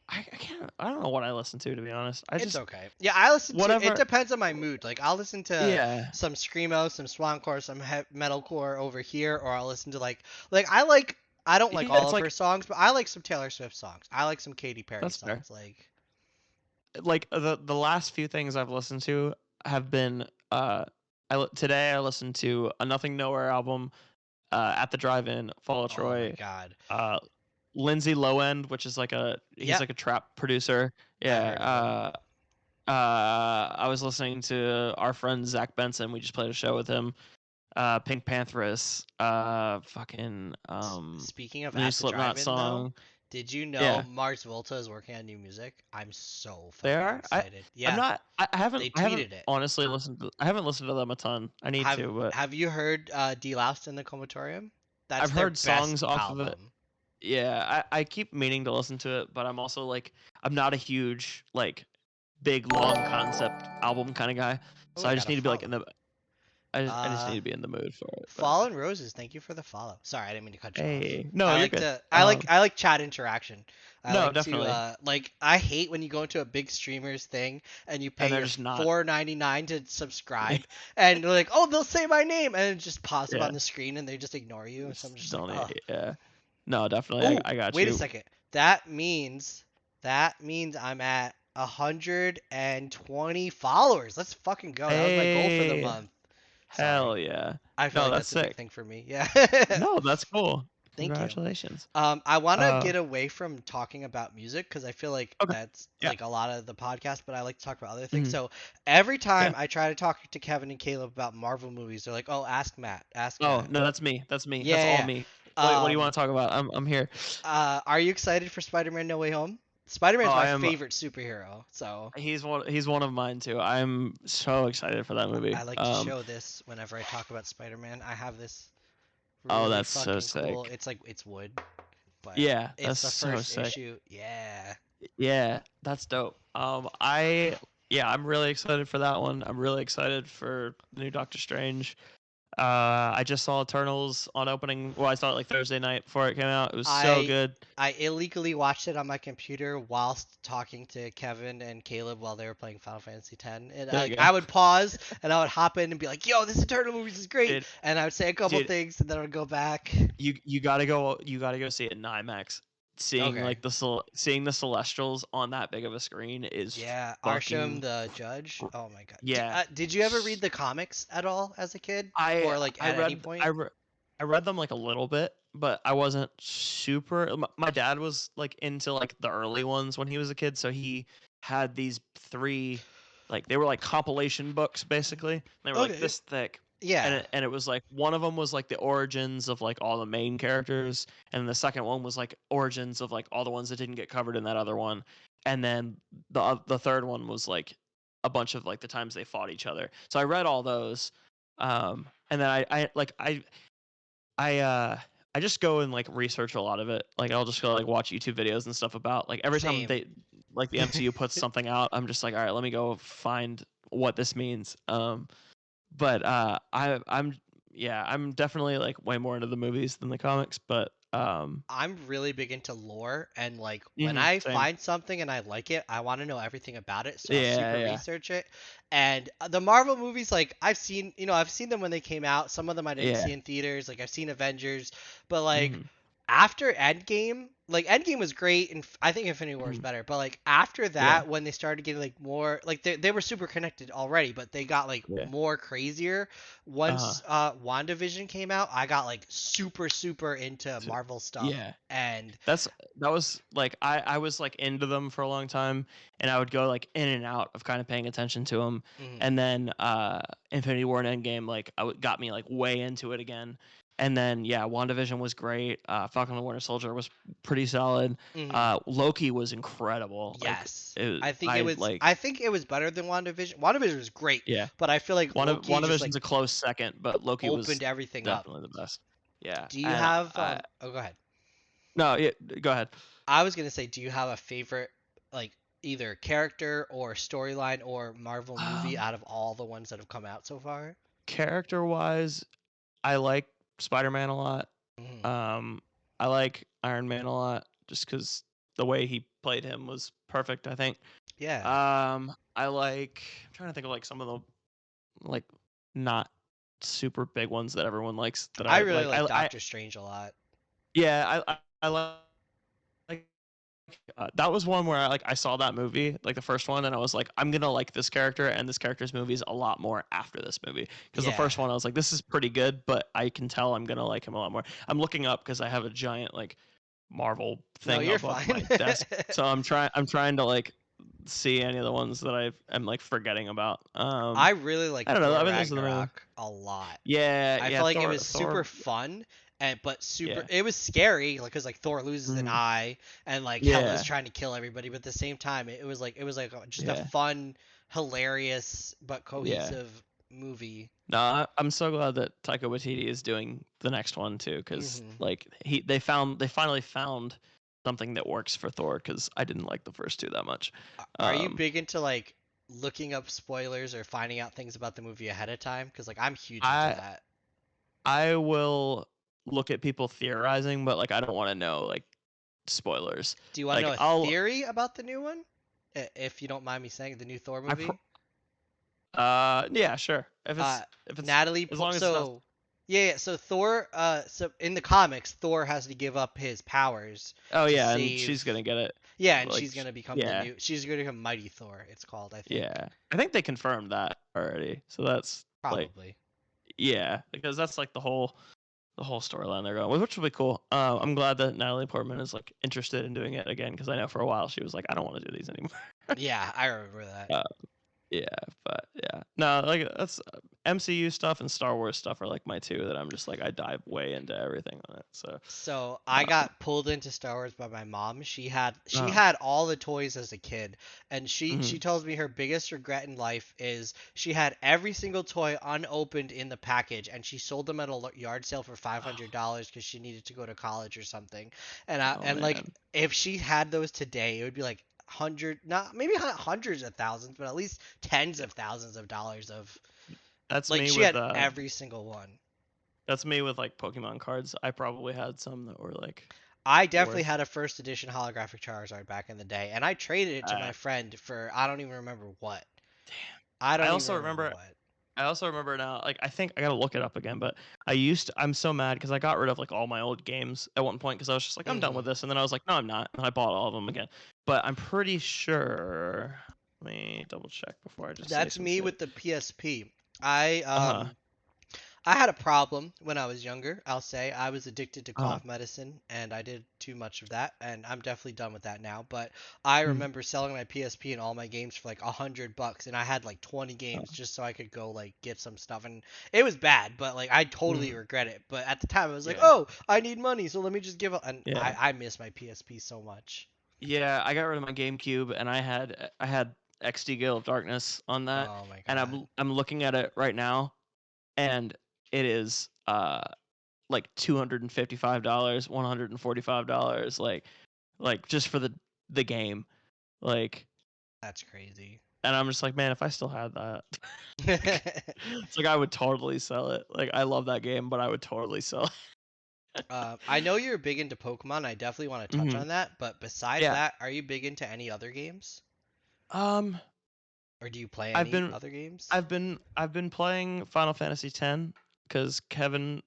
I can't I don't know what I listen to be honest. I It's just okay. Yeah, I listen to. It whatever. depends on my mood. Like I'll listen to Yeah, some screamo, some swancore, some metalcore over here, or I'll listen to like I don't like yeah, all it's of her like songs, but I like some Taylor Swift songs. I like some Katy Perry that's fair. songs. Like Like the last few things I've listened to have been today I listened to a Nothing Nowhere album, at the drive-in, Fall of oh my Troy, god. uh, Lindsay Lowend, which is like he's Yep, like a trap producer. I've Yeah. heard of him. I was listening to our friend Zach Benson. We just played a show with him. Pink Panthers. Fucking Speaking of the new at the Slipknot drive-in though, song. did you know Yeah. Mars Volta is working on new music? I'm so They fucking are. excited. I'm Yeah, not. they I haven't tweeted it. honestly listened to. I haven't listened to them a ton. I need Have to, but Have you heard Deloused in the Comatorium? That's I've their heard best songs off of it. album. Yeah, I keep meaning to listen to it, but I'm also like I'm not a huge like big long concept album kind of guy. Oh, So I I got just a need to be like follow. in the. I just Uh, need to be in the mood for it. But Fallen Roses, thank you for the follow. Sorry, I didn't mean to cut you off. hey, no, you're good. I like chat interaction. I No, like to definitely. like I hate when you go into a big streamer's thing and you And pay they're your just not. $4.99 to subscribe and they're like, "Oh, they'll say my name," and it just pops up Yeah, on the screen and they just ignore you. So I'm just like, don't. "Oh, Yeah. No, definitely. oh, I got wait a you. second. That means I'm at 120 followers. Let's fucking go. That was my goal for the Hey, month. hell Sorry. yeah. I feel No, like that's that's a big sick. thing for me. Yeah. No, that's cool. Thank you. Congratulations. I want to Uh, get away from talking about music because I feel like okay. that's Yeah. like a lot of the podcast, but I like to talk about other things. Mhm. So every Yeah. time I try to talk to Kevin and Caleb about Marvel movies, they're like, "Oh, ask Matt, ask Oh, Matt." no, that's me. That's me. That's all Yeah, me. yeah. What do you Um, want to talk about? I'm here. are you excited for Spider-Man: No Way Home? Spider-Man's Oh, my I am. favorite superhero, so He's one of mine too. I'm so excited for that movie. I like to show this whenever I talk about Spider-Man. I have this Oh, really that's so fucking cool. sick. It's like it's wood, but Yeah, it's that's the so first sick. issue. Yeah. Yeah, that's dope. Yeah, I'm really excited for that one. I'm really excited for the new Doctor Strange. I just saw Eternals on opening. Well, I saw it like Thursday night before it came out. It was so I good. I illegally watched it on my computer whilst talking to Kevin and Caleb while they were playing Final Fantasy X. And There you go, I would pause and I would hop in and be like, "Yo, this Eternal movies is great," dude. and I would say a couple Dude, things and then I would go back. you gotta go. You gotta go see it in IMAX. seeing Okay. like seeing the Celestials on that big of a screen is Yeah, Arsham fucking the judge. Oh my god. yeah. Did you ever read the comics at all as a kid, I or like I at any read point? I read I read them like a little bit, but I wasn't super. My dad was like into like the early ones when he was a kid, so he had these three, like they were like compilation books basically. They were like Okay. this thick, Yeah. and it was like one of them was like the origins of like all the main characters, and the second one was like origins of like all the ones that didn't get covered in that other one, and then the third one was like a bunch of like the times they fought each other. So I read all those, and then I I just go and like research a lot of it. Like I'll just go like watch YouTube videos and stuff about like every time Same. they like the MCU puts something out, I'm just like, all right, let me go find what this means. But I'm yeah, I'm definitely like way more into the movies than the comics, but I'm really big into lore, and like when I same. find something and I like it, I want to know everything about it, so I'll Yeah, super yeah. research it. And the Marvel movies, like I've seen them when they came out. Some of them I didn't Yeah. see in theaters, like I've seen Avengers, but like Mhm. after Endgame, like Endgame was great, and I think Infinity War was Mhm. better. But like after Yeah. that, when they started getting like more, like they were super connected already, but they got like Yeah. more crazier. Uh-huh. Once WandaVision came out, I got like super into So, Marvel stuff, yeah. and That's that was like I was like into them for a long time, and I would go like in and out of kind of paying attention to them, mhm, and then Infinity War and Endgame like got me like way into it again, and then yeah, WandaVision was great. Falcon and the Winter Soldier was pretty solid. mhm. Loki was incredible. Like Yes. it, I think it I was like I think it was better than WandaVision. WandaVision was great, yeah. but I feel like Loki just WandaVision's like a close second, but Loki was opened everything up. definitely the best. Yeah, Do you and have oh, go ahead. no, yeah, go ahead. I was going to say, do you have a favorite, like, either character or storyline or Marvel movie Um, out of all the ones that have come out so far? Character wise, I like Spider-Man a lot. Hmm. Um, I like Iron Man a lot just because the way he played him was perfect, I think. Yeah. I like. I'm trying to think of like some of the like not super big ones that everyone likes that I I really like. like Doctor Strange a lot. Yeah, I like that was one where I saw that movie like the first one and I was like I'm gonna like this character and this character's movies a lot more after this movie because the Yeah. first one I was like this is pretty good but I can tell I'm gonna like him a lot more. I'm looking up because I have a giant like Marvel No, thing you're above fine. my desk, so I'm trying to like see any of the ones that I'm like forgetting about. I really like I don't know. Thor I mean, those are the main. Ragnarok a lot. Yeah, I yeah. felt like it Thor, was super Thor. fun, and but super Yeah, it was scary, like because like Thor loses an mhm, eye and like Hela's yeah, trying to kill everybody, but at the same time it was like just a yeah, fun, hilarious but yeah. cohesive movie. No, I'm so glad that Taika Waititi is doing the next one too, because Hmm. like they finally found something that works for Thor. Because I didn't like the first two that much. Are you Um, big into like looking up spoilers or finding out things about the movie ahead of time? Because like I'm huge into I that. I will look at people theorizing, but like I don't want to know like spoilers. Do you want to Like know a I'll theory about the new one? If you don't mind me saying, the new Thor I pro- movie. yeah, sure. Uh, If it's as long as it's not. So yeah, so Thor, so in the comics, Thor has to give up his powers Oh to yeah, and save. she's gonna get it. Yeah, and Like yeah, she's gonna become Mighty Thor. It's called, I think. yeah. I think they confirmed that already. So that's like Probably. yeah, because that's like the whole storyline they're going with, which will be cool. I'm glad that Natalie Portman is like interested in doing it again because I know for a while she was like, I don't want to do these anymore. Yeah, I remember that. uh, yeah, but yeah, no, like that's MCU stuff and Star Wars stuff are like my two that I'm just like I dive way into everything on it. So, So I um, got pulled into Star Wars by my mom. She uh, had all the toys as a kid, and she mhm. tells me her biggest regret in life is she had every single toy unopened in the package, and she sold them at a yard sale for $500 because she needed to go to college or something. Oh And like man, if she had those today, it would be like not maybe not hundreds of thousands, but at least tens of thousands of dollars of that's like me she with had every single one. like Pokemon cards. I probably had some that were like I definitely worth. had a first edition holographic Charizard back in the day, and I traded it to Uh, my friend for I don't even remember what. Damn. I I don't even also remember remember what. I also remember now, like I think I gotta look it up again, but I'm so mad because I got rid of like all my old games at one point because I was just like, I'm done Hmm. with this, and then I was like, no, I'm not, and I bought all of them again. But I'm pretty sure. Let me double check before I just say That's some me shit. with the PSP. I Uh huh. I had a problem when I was younger. I'll say I was addicted to Uh huh. cough medicine and I did too much of that, and I'm definitely done with that now. But I Mm. remember selling my PSP and all my games for like $100, and I had like 20 games just so I could go like get some stuff, and it was bad, but like I totally Mm. regret it. But at the time I was like, Yeah. oh, I need money, so let me just give up. And Yeah. I miss my PSP so much. Yeah. I got rid of my GameCube, and I had XD Gale of Darkness on that, Oh my and god. I'm looking at it right now, and it is like $255, $145, like just for the game, like, That's crazy. and I'm just like, man, if I still had that, it's like I would totally sell it. Like I love that game, but I would totally sell it. I know you're big into Pokemon. I definitely want to touch Hmm. on that. But besides Yeah. that, are you big into any other games? Um, Or do you play I've any been other games? I've been playing Final Fantasy X because Kevin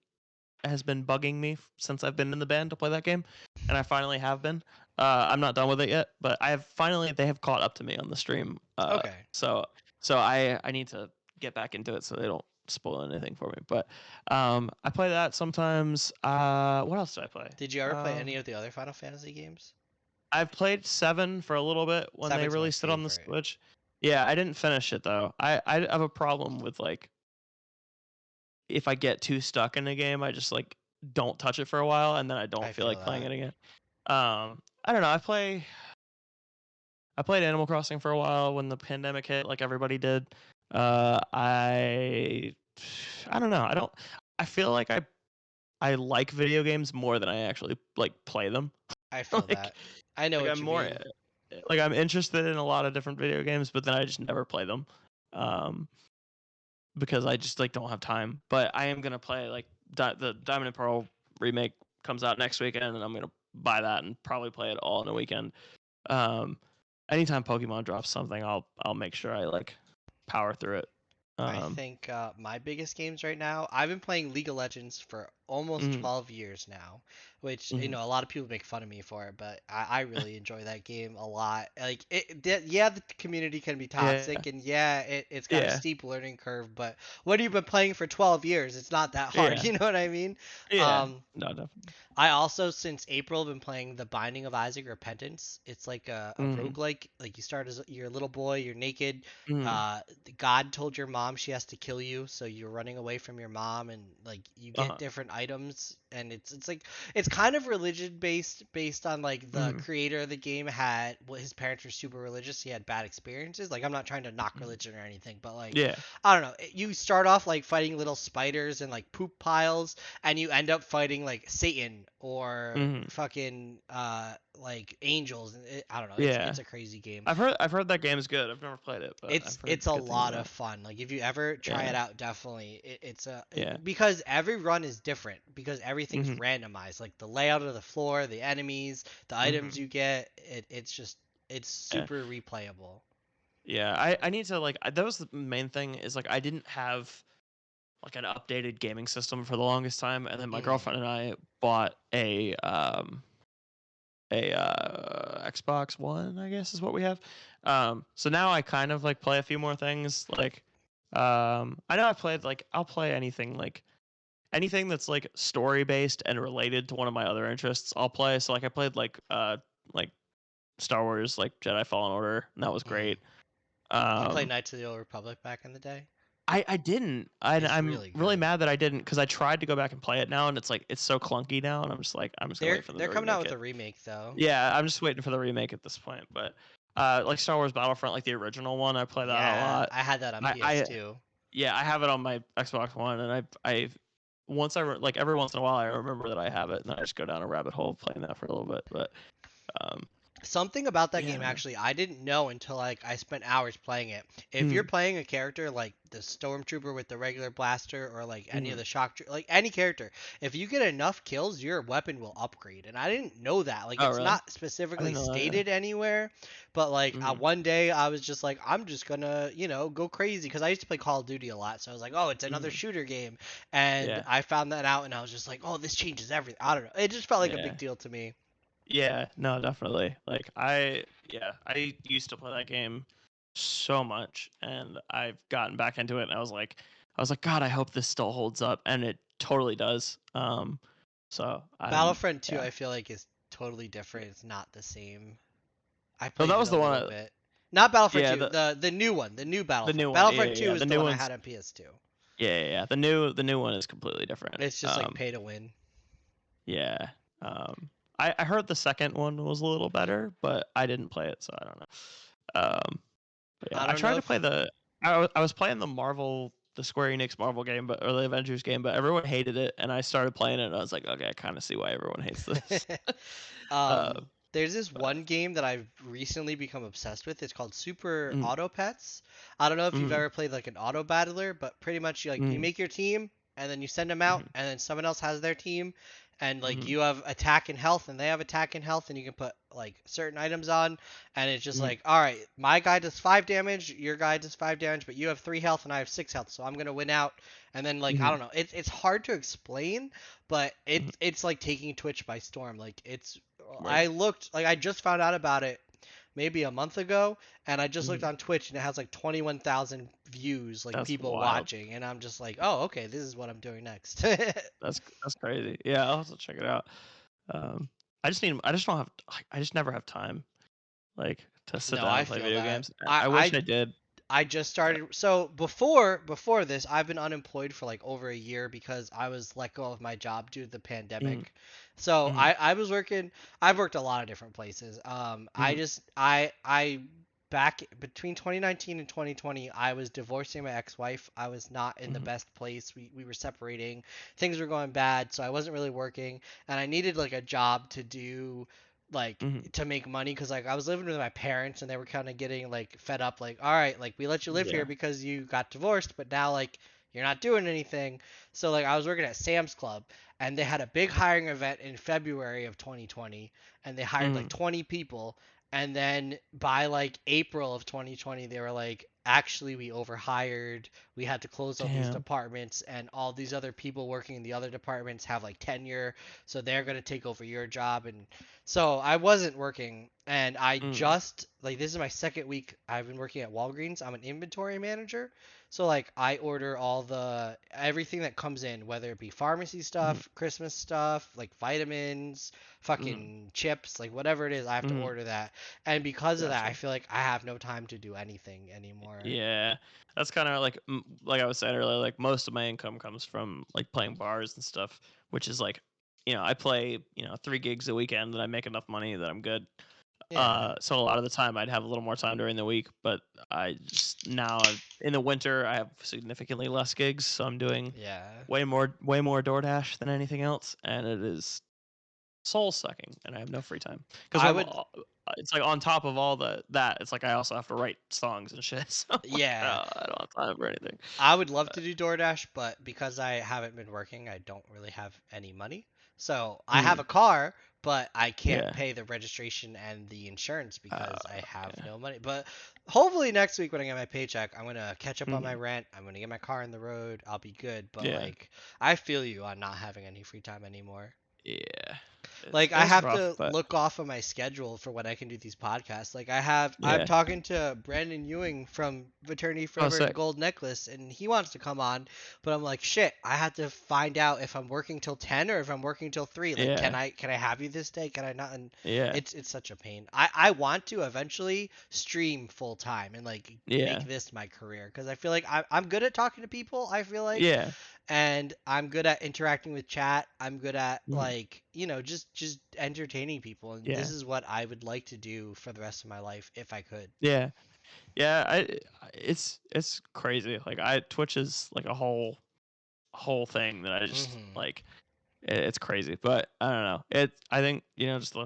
has been bugging me since I've been in the band to play that game, and I finally have been. I'm not done with it yet, but they have caught up to me on the stream. Okay. So I need to get back into it so they don't spoil anything for me. But I play that sometimes. What else do I play? Did you ever play any of the other Final Fantasy games? I've played 7 for a little bit when they Seven's my released it on the favorite. Switch. Yeah, I didn't finish it though. I have a problem with like if I get too stuck in a game, I just like don't touch it for a while and then I don't I feel feel like playing that. it again. I don't know. I played Animal Crossing for a while when the pandemic hit, like everybody did. Uh, I I don't know. I feel like I like video games more than I actually like play them. I feel like that. I know like what I'm you more mean. like I'm interested in a lot of different video games, but then I just never play them. Um, because I just like don't have time. But I am gonna play like the Diamond and Pearl remake comes out next weekend, and I'm gonna buy that and probably play it all in a weekend. Um, anytime Pokemon drops something, I'll make sure I like power through it. I Um, think my biggest games right now, I've been playing League of Legends for almost mm, 12 years now, which, mm, a lot of people make fun of me for it, but I really enjoy that game a lot. Like, the community can be yeah, toxic, and yeah, it's got a yeah, steep learning curve, but when you've been playing for 12 years, it's not that hard, yeah, you know what I mean? yeah. Um, No, definitely. I also, since April, been playing The Binding of Isaac Repentance. It's like a Mm, roguelike. Like you start as you're a little boy, you're naked. mm, God told your mom she has to kill you, so you're running away from your mom, and like you get uh-huh, different items, and it's like it's kind of religion based on like the mm, creator of the game had well, his parents were super religious. He had bad experiences. Like I'm not trying to knock mm, religion or anything, but like yeah, I don't know. You start off like fighting little spiders and like poop piles, and you end up fighting like Satan or mm, fucking like angels. And I don't know. It's yeah. a crazy game. I've heard that game is good. I've never played it, but I've heard It's a good things lot about of it. fun. Like if you ever try Yeah, it out, definitely yeah. because every run is different because everything's Mhm, randomized. Like the layout of the floor, the enemies, the items mhm. you get. It's just it's Yeah. super replayable. Yeah, I need to like that was the main thing is like I didn't have like an updated gaming system for the longest time, and then my Hmm. girlfriend and I bought a Xbox One, I guess is what we have. So now I kind of like play a few more things. Like I know I've played like I'll play anything like anything that's like story based and related to one of my other interests. I'll play. So like I played like Star Wars like Jedi Fallen Order, and that was Hmm. great. Did you play Um, Knights of the Old Republic back in the day? I didn't. It's I'm really really good. mad that I didn't because I tried to go back and play it now, and it's like it's so clunky now, and I'm just like I'm just gonna wait for them They're to coming out remake with it. a remake though. Yeah, I'm just waiting for the remake at this point. But like Star Wars Battlefront, like the original one, I play that a Yeah, lot. I had that on I PS2. yeah, I have it on my Xbox One, and I once like every once in a while I remember that I have it, and then I just go down a rabbit hole playing that for a little bit. But um, Something about that game Yeah. actually I didn't know until like I spent hours playing it. If you're Mm, playing a character like the Stormtrooper with the regular blaster or like any of mm. the like any character, if you get enough kills, your weapon will upgrade. And I didn't know that. Like Oh, it's really? not I specifically didn't know that. stated anywhere, but like Mm, one day I was just like I'm just gonna, go crazy because I used to play Call of Duty a lot. So I was like, "Oh, it's another mm. shooter game." And Yeah. I found that out and I was just like, "Oh, this changes everything." I don't know. It just felt like a Yeah. big deal to me. Yeah. No, definitely. Like I used to play that game so much, and I've gotten back into it, and I was like, God, I hope this still holds up, and it totally does. So I'm Battlefront 2 yeah. I feel like is totally different. It's not the same. I No, that played it was a the one. little bit. Not Battlefront Yeah, 2, the new one, the new the new Battlefront. one. Yeah, Battlefront yeah, 2 yeah. is The the new one I one's had on PS2. yeah, yeah, yeah. The new one is completely different. It's just like pay to win. Yeah. I heard the second one was a little better, but I didn't play it, so I don't know. But yeah, I I don't tried know to play if I was playing the Square Enix Marvel game, or the Avengers game, but everyone hated it, and I started playing it, and I was like, okay, I kind of see why everyone hates this. uh, there's this but one game that I've recently become obsessed with. It's called Super mm, Auto Pets. I don't know if you've mm, ever played like an auto battler, but pretty much you mm, make your team and then you send them out mm, and then someone else has their team and like mm, you have attack and health and they have attack and health and you can put like certain items on and it's just mm, like all right, my guy does 5 damage, your guy does 5 damage, but you have 3 health and I have 6 health, so I'm going to win out. And then like I mm, don't know, it's hard to explain, but mm, it's like taking Twitch by storm. Like it's right. I looked like I just found out about it maybe a month ago, and I just looked Mm, on Twitch and it has like 21,000 views, like that's people wild. watching, and I'm just like, oh okay, this is what I'm doing next. That's crazy. Yeah, I'll have to check it out. Um, I just don't have I just never have time, like, to sit No, down I and play feel video that. games. I I wish I I did. I just But started. So before this, I've been unemployed for like over a year because I was let go of my job due to the mm, pandemic. So mm, I was working. I've worked a lot of different places. I mm, just I back between 2019 and 2020, I was divorcing my ex-wife. I was not in the mm, best place. We were separating. Things were going bad, so I wasn't really working, and I needed like a job to do like mm, to make money because like I was living with my parents and they were kind of getting like fed up like all right, like we let you live here yeah. because you got divorced but now like you're not doing anything. So like I was working at Sam's Club and they had a big hiring event in February of 2020 and they hired like Mm, 20 people, and then by like April of 2020 they were like actually we overhired, we had to close all these damn. departments and all these other people working in the other departments have like tenure, so they're going to take over your job. And so I wasn't working, and I Mm, just like this is my second week. I've been working at Walgreens. I'm an inventory manager, so like I order all the everything that comes in, whether it be pharmacy mm, stuff, Christmas stuff, like vitamins, mm, fucking chips, like whatever it is, I have to mm, order that. And because of that, I gotcha. feel like I have no time to do anything anymore. Yeah, that's kind of like I was saying earlier. Like, most of my income comes from like playing bars and stuff, which is like, I play 3 gigs a weekend, and I make enough money that I'm good. Yeah, So a lot of the time I'd have a little more time during the week, but I just now in the winter I have significantly less gigs, so I'm doing yeah. way more DoorDash than anything else, and it is soul sucking, and I have no free time because I would, it's like on top of all that, it's like I also have to write songs and shit. So I'm like, yeah. I don't have time for anything. I would love But, to do DoorDash, but because I haven't been working, I don't really have any money. So I have a mm, car, but I can't yeah, pay the registration and the insurance because I have yeah, no money. But hopefully next week when I get my paycheck, I'm gonna catch up on my mm, rent. I'm gonna get my car on the road. I'll be good. But yeah, like, I feel you on not having any free time anymore. yeah. It's Like I it's have rough, to but look off of my schedule for when I can do these podcasts. Like I'm yeah. talking to Brandon Ewing from Eternity Oh, Forever and sick. Gold Necklace, and he wants to come on, but I'm like, shit, I have to find out if I'm working till 10 or if I'm working till 3. Like, can Yeah, I have you this day? Can I not? And yeah, it's such a pain. I want to eventually stream full time and like make yeah, this my career because I feel like I'm good at talking to people. I feel like, yeah. and I'm good at interacting with chat. I'm good at Mhm. like, just entertaining people, and this Yeah. is what I would like to do for the rest of my life if I could. Yeah. Yeah, it's crazy. Like, Twitch is like a whole thing that I just Mhm. like it's crazy. But I don't know. I think, just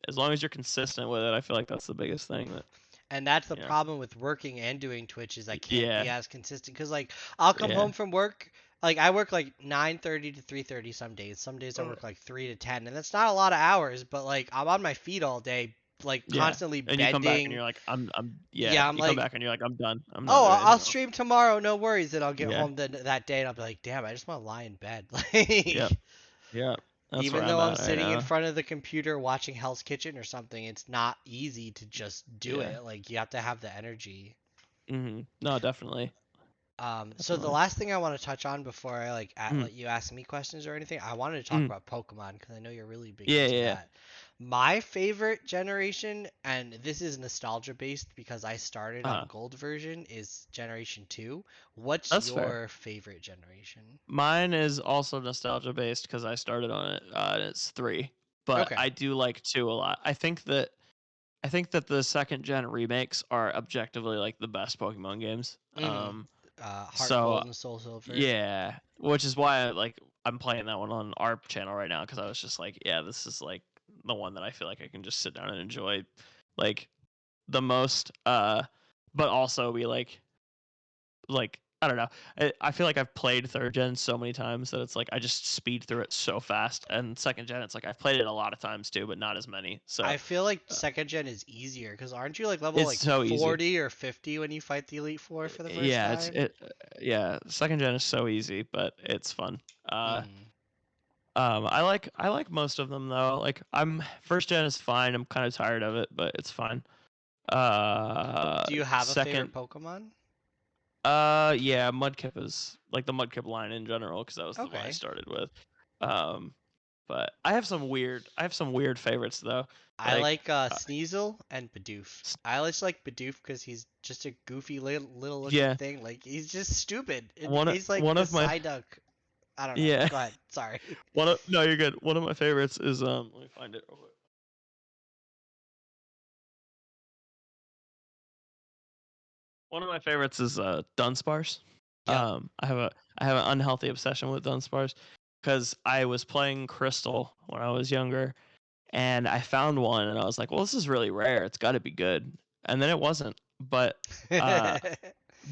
as long as you're consistent with it, I feel like that's the biggest thing that And that's the you know. problem with working and doing Twitch is I can't be Yeah, as consistent because like I'll come yeah. home from work, like I work like 9:30 to 3:30 some days. Some days I Uh, work like 3 to 10, and that's not a lot of hours, but like I'm on my feet all day, like Yeah. constantly And you come back and bending. you're like, yeah. Yeah, I'm You come like, back and you're like, I'm done. I'm not oh, doing I'll anything else. stream tomorrow, no worries. Then I'll get Yeah. home that day and I'll be like, damn, I just want to lie in bed. Yeah. Like, Yeah. That's where even I'm though I'm at right sitting in now. front of the computer watching Hell's Kitchen or something, it's not easy to just do Yeah. it. Like, you have to have the energy. No, definitely. So the Definitely. last thing I want to touch on before I like Mm. let you ask me questions or anything, I wanted to talk Mm. about Pokemon because I know you're really big Yeah, into yeah, yeah. that. My favorite generation, and this is nostalgia based because I started on Uh, Gold version, is Generation 2. What's that's fair. your favorite generation? Mine is also nostalgia based because I started on it. And it's 3, but Okay. I do like 2 a lot. I think that the second gen remakes are objectively like the best Pokemon games. Mm-hmm. Heart So Gold and Soul Silver. yeah, which is why I'm playing that one on our channel right now because I was just like, yeah, this is like the one that I feel like I can just sit down and enjoy like the most. But also be like I don't know. I feel like I've played third gen so many times that it's like I just speed through it so fast. And second gen, it's like I've played it a lot of times too, but not as many. So I feel like uh, second gen is easier because aren't you like level it's like so easy. 40 or 50 when you fight the Elite Four for the first Yeah, time? yeah. Second gen is so easy, but it's fun. Mm. I like most of them though. Like I'm first gen is fine. I'm kind of tired of it, but it's fine. Do you have a Second, favorite Pokemon? yeah, Mudkip is like the Mudkip line in general because that was the one I Okay. started with. Um, but I have some weird favorites though. I Like, like Sneasel and Bidoof. s- I just like Bidoof because he's just a goofy little looking yeah, thing. Like he's just stupid. one of He's like one the of my Psyduck. I don't know. yeah, Go ahead. Sorry. no, you're good. One of my favorites is let me find it real quick. One of my favorites is Dunsparce. Yep. I have an unhealthy obsession with Dunsparce because I was playing Crystal when I was younger, and I found one, and I was like, "Well, this is really rare. It's got to be good." And then it wasn't, uh,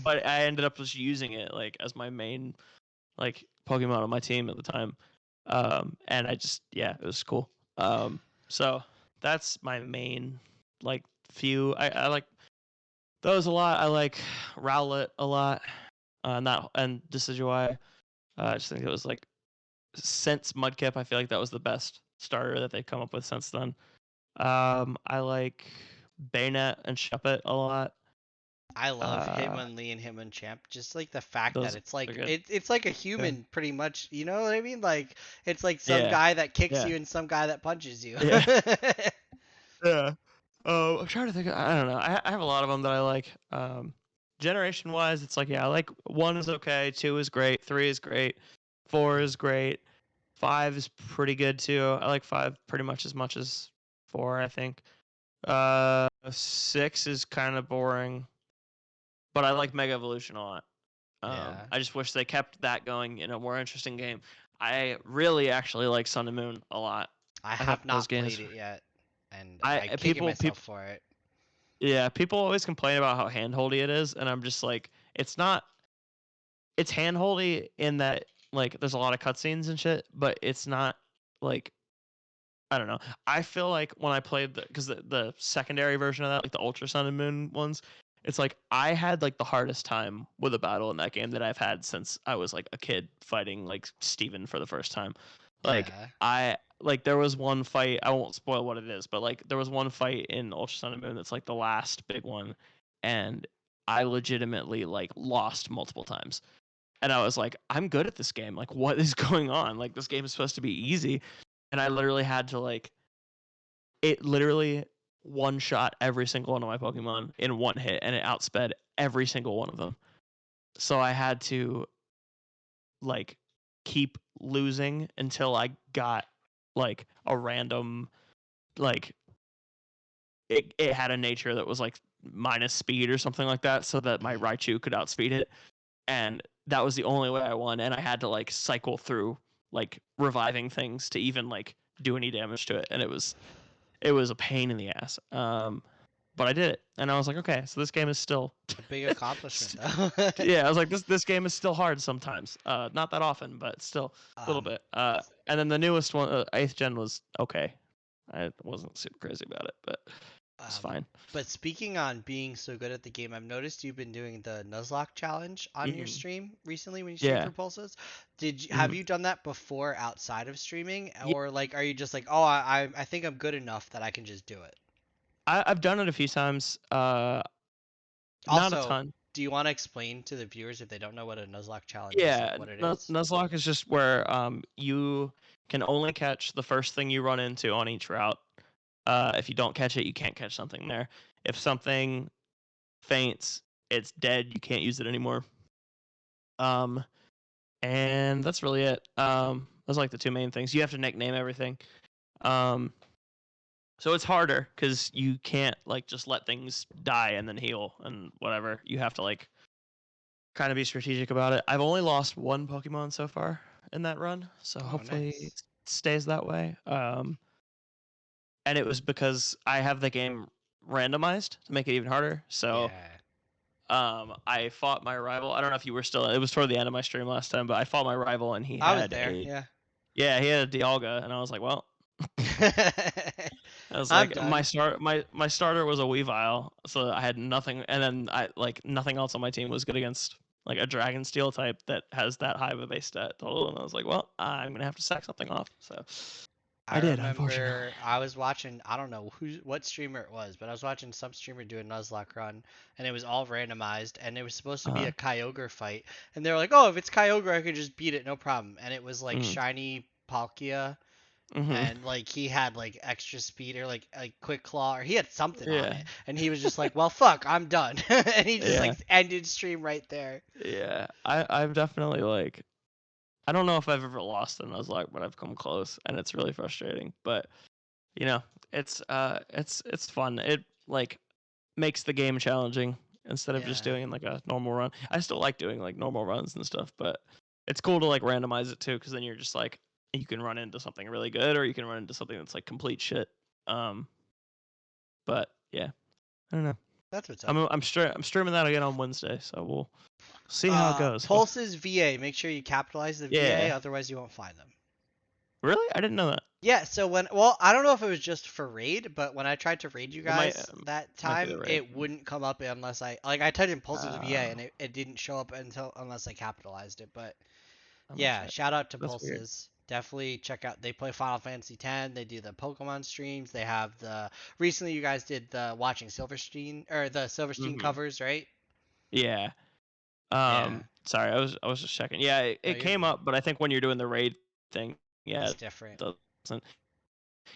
but I ended up just using it like as my main like Pokemon on my team at the time, and yeah, it was cool. So that's my main like few. I like those a lot. I like Rowlet a lot. And Decidueye. I just think it was like since Mudkip, I feel like that was the best starter that they've come up with since then. I like Bayonet and Shuppet a lot. I love Uh, Hitmonlee and Hitmonchamp. Just like the fact that those it's are like good. it's like a Yeah, human pretty much. You know what I mean? Like it's like some yeah, guy that kicks yeah, you and some guy that punches you. yeah, yeah. I'm trying to think. I don't know. I have a lot of them that I like. Generation wise, it's like yeah, I like 1 is okay, 2 is great, 3 is great, 4 is great, 5 is pretty good too. I like 5 pretty much as 4, I think. 6 is kind of boring, but I like Mega Evolution a lot. Yeah. I just wish they kept that going in a more interesting game. I really actually like Sun and Moon a lot. I I thought have those not games. played it yet, and I I kicking people myself people for it. yeah, people always complain about how handholdy it is, and I'm just like, it's not. It's handholdy in that like there's a lot of cutscenes and shit, but it's not like I don't know. I feel like when I played because the secondary version of that, like the Ultra Sun and Moon ones, it's like I had like the hardest time with a battle in that game that I've had since I was like a kid fighting like Steven for the first time. Like Yeah. there was one fight, I won't spoil what it is, but like there was one fight in Ultra Sun and Moon that's like the last big one, and I legitimately like lost multiple times. And I was like, I'm good at this game. Like, what is going on? Like, this game is supposed to be easy. And I literally had to, like, it literally one shot every single one of my Pokemon in one hit, and it outsped every single one of them. So I had to, like, keep losing until I got, like, a random, like, it had a nature that was, like, minus speed or something like that so that my Mhm. Raichu could outspeed it. And that was the only way I won, and I had to like cycle through like reviving things to even like do any damage to it, and it was a pain in the ass. But I did it, and I was like, okay, so this game is still. A big accomplishment, though. Yeah, I was like, this game is still hard sometimes. Not that often, but still a little Um, bit. And then the newest one, 8th gen, was okay. I wasn't super crazy about it, but it's um, fine. but speaking on being so good at the game, I've noticed you've been doing the Nuzlocke challenge on your Hmm. stream recently when you stream Yeah. for Pulses. Have Hmm. you done that before outside of streaming, Yeah. or like are you just like, oh, I think I'm good enough that I can just do it? I've done it a few times. Not a Also, ton. do you want to explain to the viewers if they don't know what a Nuzlocke challenge is, like Yeah, what it is? Nuzlocke is just where you can only catch the first thing you run into on each route. If you don't catch it, you can't catch something there. If something faints, it's dead. You can't use it anymore. Um, and that's really it. Those are like the two main things. You have to nickname everything. Um, so it's harder because you can't like just let things die and then heal and whatever. You have to like kind of be strategic about it. I've only lost one Pokemon so far in that run, so Oh, hopefully nice. it stays that way. And it was because I have the game randomized to make it even harder. So Yeah, I fought my rival. I don't know if you were still. It was toward the end of my stream last time, but I fought my rival, and he I was had there. a Yeah. yeah, he had a Dialga, and I was like, well, I was I'm like, done. my starter was a Weavile, so I had nothing, and then I like nothing else on my team was good against like a Dragon Steel type that has that high of a base stat total, and I was like, well, I'm gonna have to sack something off. So I I did, unfortunately. remember I was watching, I don't know what streamer it was, but I was watching some streamer do a Nuzlocke run, and it was all randomized, and it was supposed to be Uh, a Kyogre fight, and they were like, oh, if it's Kyogre, I could just beat it, no problem. And it was like mm, shiny Palkia, mm-hmm. and like he had like extra speed or like quick claw, or he had something on Yeah, it, and he was just like, well, fuck, I'm done, and he just like yeah, ended stream right there. yeah. I've definitely like I don't know if I've ever lost in Nuzlocke, but I've come close, and it's really frustrating. But you know, it's fun. It like makes the game challenging instead of just Yeah. doing like a normal run. I still like doing like normal runs and stuff, but it's cool to like randomize it too, because then you're just like you can run into something really good, or you can run into something that's like complete shit. Um, but yeah, I don't know. That's what's up. I'm streaming that again on Wednesday, so we'll see how it goes. Pulse's VA. Make sure you capitalize the VA, Yeah, otherwise you won't find them. really, I didn't know that. Yeah, so well, I don't know if it was just for raid, but when I tried to raid you It might guys that might be time, the right. it wouldn't come up unless I typed in Pulse's VA Uh, and it didn't show up unless I capitalized it. But I'm gonna yeah, check. shout out to That's weird. Pulses. Definitely check out. They play Final Fantasy X. They do the Pokemon streams. They have the recently you guys did the watching Silverstein or the Silverstein Hmm. covers, right? Yeah. Yeah. Sorry, I was just checking. Yeah, it, No, it you're came good. up, but I think when you're doing the raid thing, yeah, It's it different. doesn't.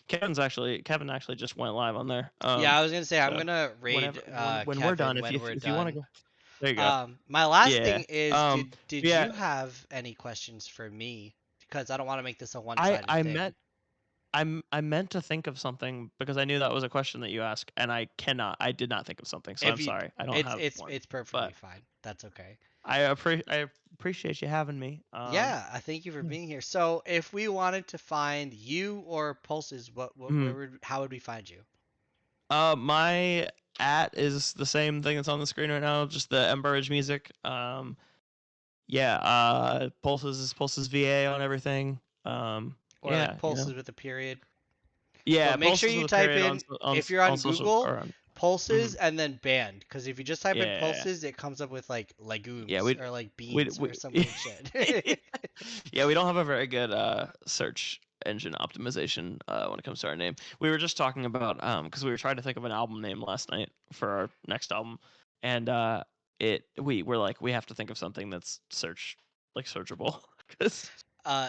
Kevin actually just went live on there. Yeah, I was gonna say I'm So gonna whenever raid when we're done, Kevin when we're if you want to done. go, there you go. My last Yeah. thing is, did Yeah. you have any questions for me? Because I don't want to make this a I one-sided I thing. meant I meant to think of something because I knew that was a question that you asked, and I did not think of something, so If I'm you, sorry. I don't it's have it's one, it's perfectly but fine. That's okay. I appreciate you having me. Yeah, I thank you for Yeah. being here. So, if we wanted to find you or Pulses, where Mhm. would how would we find you? My at is the same thing that's on the screen right now, just the Burridge music. Yeah, Pulses VA on everything. Or like Yeah, Pulses with a period? Well, yeah, make sure Pulses you with a type period in if you're on on social Google, or on. Pulses Mhm. and then band. Because if you just type in Yeah, Pulses, it comes up with like yeah, legumes or like we beans we or some weird shit. yeah, we don't have a very good search engine optimization when it comes to our name. We were just talking about because we were trying to think of an album name last night for our next album, and we were like we have to think of something that's searchable because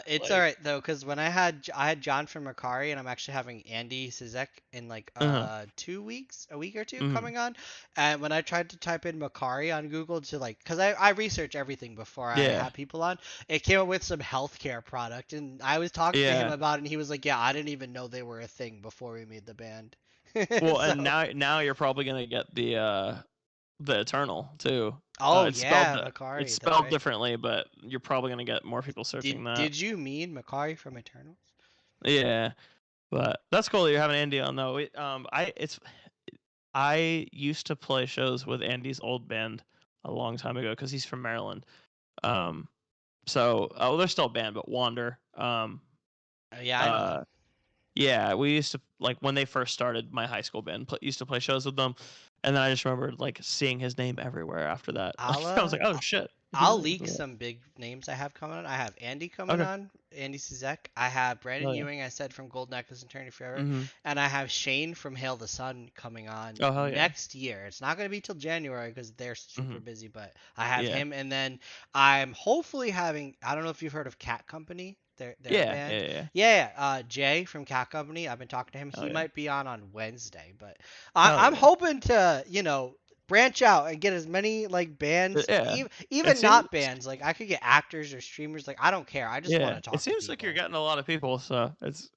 It's all like right though, because when I had John from Macari, and I'm actually having Andy Sizek in like uh 2 weeks, a week or two mm, coming on. And when I tried to type in Macari on Google to like, because I research everything before I yeah, have people on, it came up with some healthcare product, and I was talking to him yeah. about it, and he was like, "Yeah, I didn't even know they were a thing before we made the band." Well, and So, now you're probably gonna get the Eternal too. oh It's spelled yeah, it's Macari, that's spelled right. differently, but you're probably gonna get more people Did searching that. did you mean Macari from Eternals? Yeah. But that's cool that you're having Andy on though. I used to play shows with Andy's old band a long time ago because he's from Maryland. Um, they're still a band, but Wander. Yeah, I know them. Uh, yeah, we used to like when they first started. My high school band used to play shows with them, and then I just remembered like seeing his name everywhere after that. I'll I was like, oh shit. I'll leak some big names I have coming on. I have Andy coming Okay. on, Andy Cizek. I have Brandon Oh, yeah. Ewing, I said from Gold Necklace Eternity Forever, Mm-hmm. and I have Shane from Hail the Sun coming on Oh, hell yeah. next year. It's not going to be till January because they're super Mhm. busy, but I have Yeah. him, and then I'm hopefully having. I don't know if you've heard of Cat Company. Their Yeah, band. yeah. Yeah. Jay from Cat Company. I've been talking to him. Oh, He yeah. might be on Wednesday, but Hell I'm yeah. hoping to branch out and get as many like bands, Yeah. even It not seems bands. Like I could get actors or streamers. Like I don't care. I just want to It talk to seems like you're people. getting a lot of people, so it's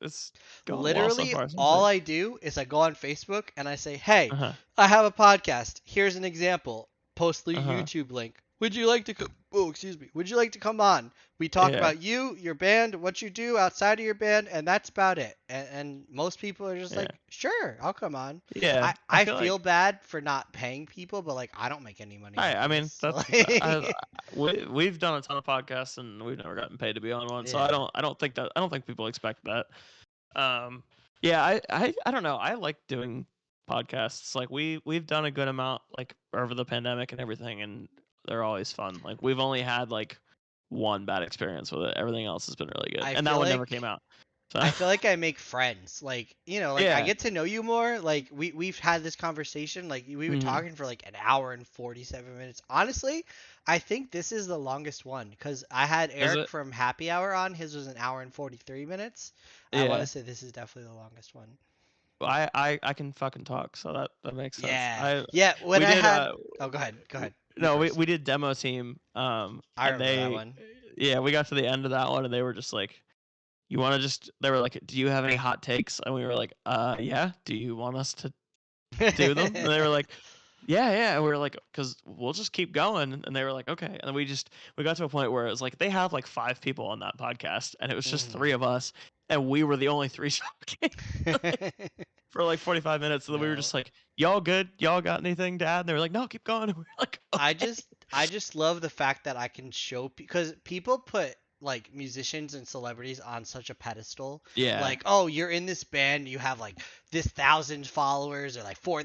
going well so Literally, far. Seems all like. I do is I go on Facebook and I say, "Hey, Uh-huh. I have a podcast. Here's an example. Post the Uh-huh. YouTube link. Would you like to come? Oh, excuse me. Would you like to come on? We talk Yeah. about you, your band, what you do outside of your band, and that's about it." And most people are just Yeah. like, "Sure, I'll come on." Yeah. I feel feel like bad for not paying people, but like I don't make any money off I of mean this. So, we've done a ton of podcasts and we've never gotten paid to be on one, so yeah. I don't think people expect that. Yeah, I don't know. I like doing podcasts. Like we've done a good amount like over the pandemic and everything, and they're always fun. Like we've only had like one bad experience with it. Everything else has been really good, I and that feel one never like came out. So I feel like I make friends. Like, like I yeah. get to know you more. Like we've had this conversation. Like we've been Mhm. talking for like an hour and 47 minutes. Honestly, I think this is the longest one because I had Is Eric it? from Happy Hour on. His was an hour and 43 minutes. I want to Yeah. say this is definitely the longest one. I can fucking talk, so that makes sense. Yeah. Yeah, when We I did had Oh, go ahead. Go ahead. You no, first. we did demo team I and remember that they one. yeah, we got to the end of that one and they were just like, you want to just they were like, do you have any hot takes? And we were like, yeah, do you want us to do them? And they were like, yeah. And we were like, because we'll just keep going. And they were like, okay. And then we got to a point where it was like they have like 5 people on that podcast, and it was just 3 of us, and we were the only three talking for like 45 minutes. And then we were No. just like, y'all good? Y'all got anything to add? And they were like, no, keep going. And we were like, I okay. just I just love the fact that I can show because people put like musicians and celebrities on such a pedestal. Yeah. Like, oh, you're in this band, you have like this 1,000 followers or like four,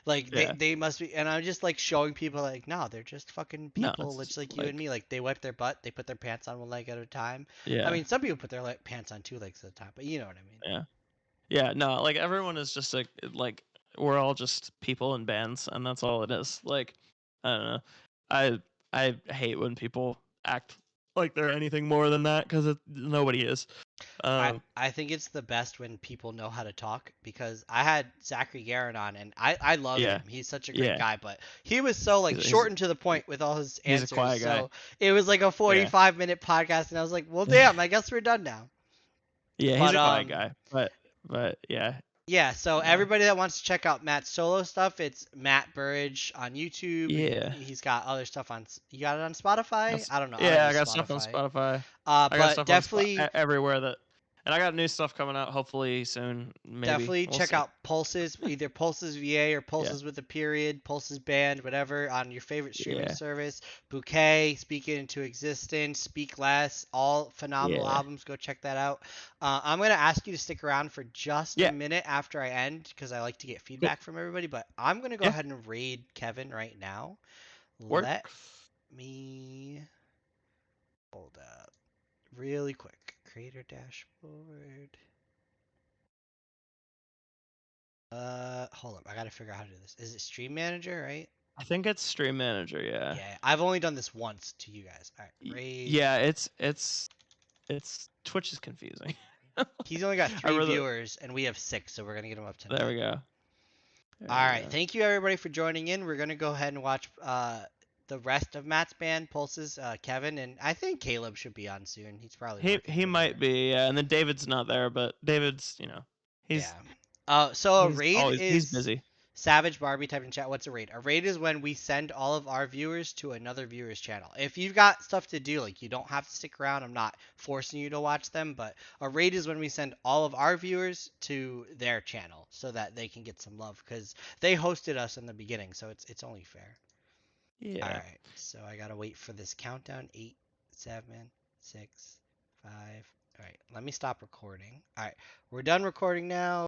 like Yeah. they must be. And I'm just like showing people like, no, they're just fucking No, people, it's just like you and me. Like they wipe their butt, they put their pants on one leg at a time. I yeah. mean, some people put their pants on two legs at a time, but you know what I mean. Yeah. Yeah, no, like everyone is just like we're all just people in bands, and that's all it is. Like I don't know, I I hate when people act like they're anything more than that because nobody is. I, Um, I think it's the best when people know how to talk because I had Zachary Garrett on and I love yeah, him. He's such a great yeah, guy, but he was so like he's short and to the point with all his he's a answers. quiet guy. So it was like a Yeah, 45-minute podcast and I was like, well, damn, I guess we're done now. yeah, he's But a quiet guy. But yeah, yeah, so no, everybody that wants to check out Matt's solo stuff, it's Matt Burridge on YouTube. yeah, He's got other stuff on. You got it on Spotify? I don't know. I don't yeah. I use got stuff on Spotify. Spotify. I got But stuff on definitely everywhere that, and I got new stuff coming out hopefully soon. Maybe definitely we'll check see. out Pulses, either Pulses VA or Yeah, Pulses with a period, Pulses Band, whatever, on your favorite streaming yeah, service. Bouquet, Speak It Into Existence, Speak Less, all phenomenal yeah, albums. Go check that out. I'm going to ask you to stick around for just a yeah. minute after I end because I like to get Cool. feedback from everybody, but I'm going to go Yeah. ahead and raid Kevin right now. Work. Let me hold up really quick. Creator dashboard. Hold up. I gotta figure out how to do this. Is it Stream Manager, right? I think it's Stream Manager, yeah. Yeah, I've only done this once to you guys. All right, raid. Yeah, it's Twitch is confusing. He's only got I 3 really viewers, and we have 6, so we're gonna get him up to 9. there we go. There All we right, go. thank you everybody for joining in. We're gonna go ahead and watch the rest of Matt's band, Pulses, Kevin, and I think Caleb should be on soon. He's probably working He over might there. be, yeah, and then David's not there, but David's, Yeah. he's So a he's raid he's is busy. Savage Barbie type in chat. What's a raid? A raid is when we send all of our viewers to another viewer's channel. If you've got stuff to do, like you don't have to stick around. I'm not forcing you to watch them, but a raid is when we send all of our viewers to their channel so that they can get some love because they hosted us in the beginning, so it's only fair. All Yeah. right, so I gotta wait for this countdown. 8, 7, 6, 5. All right, let me stop recording. All right, we're done recording now.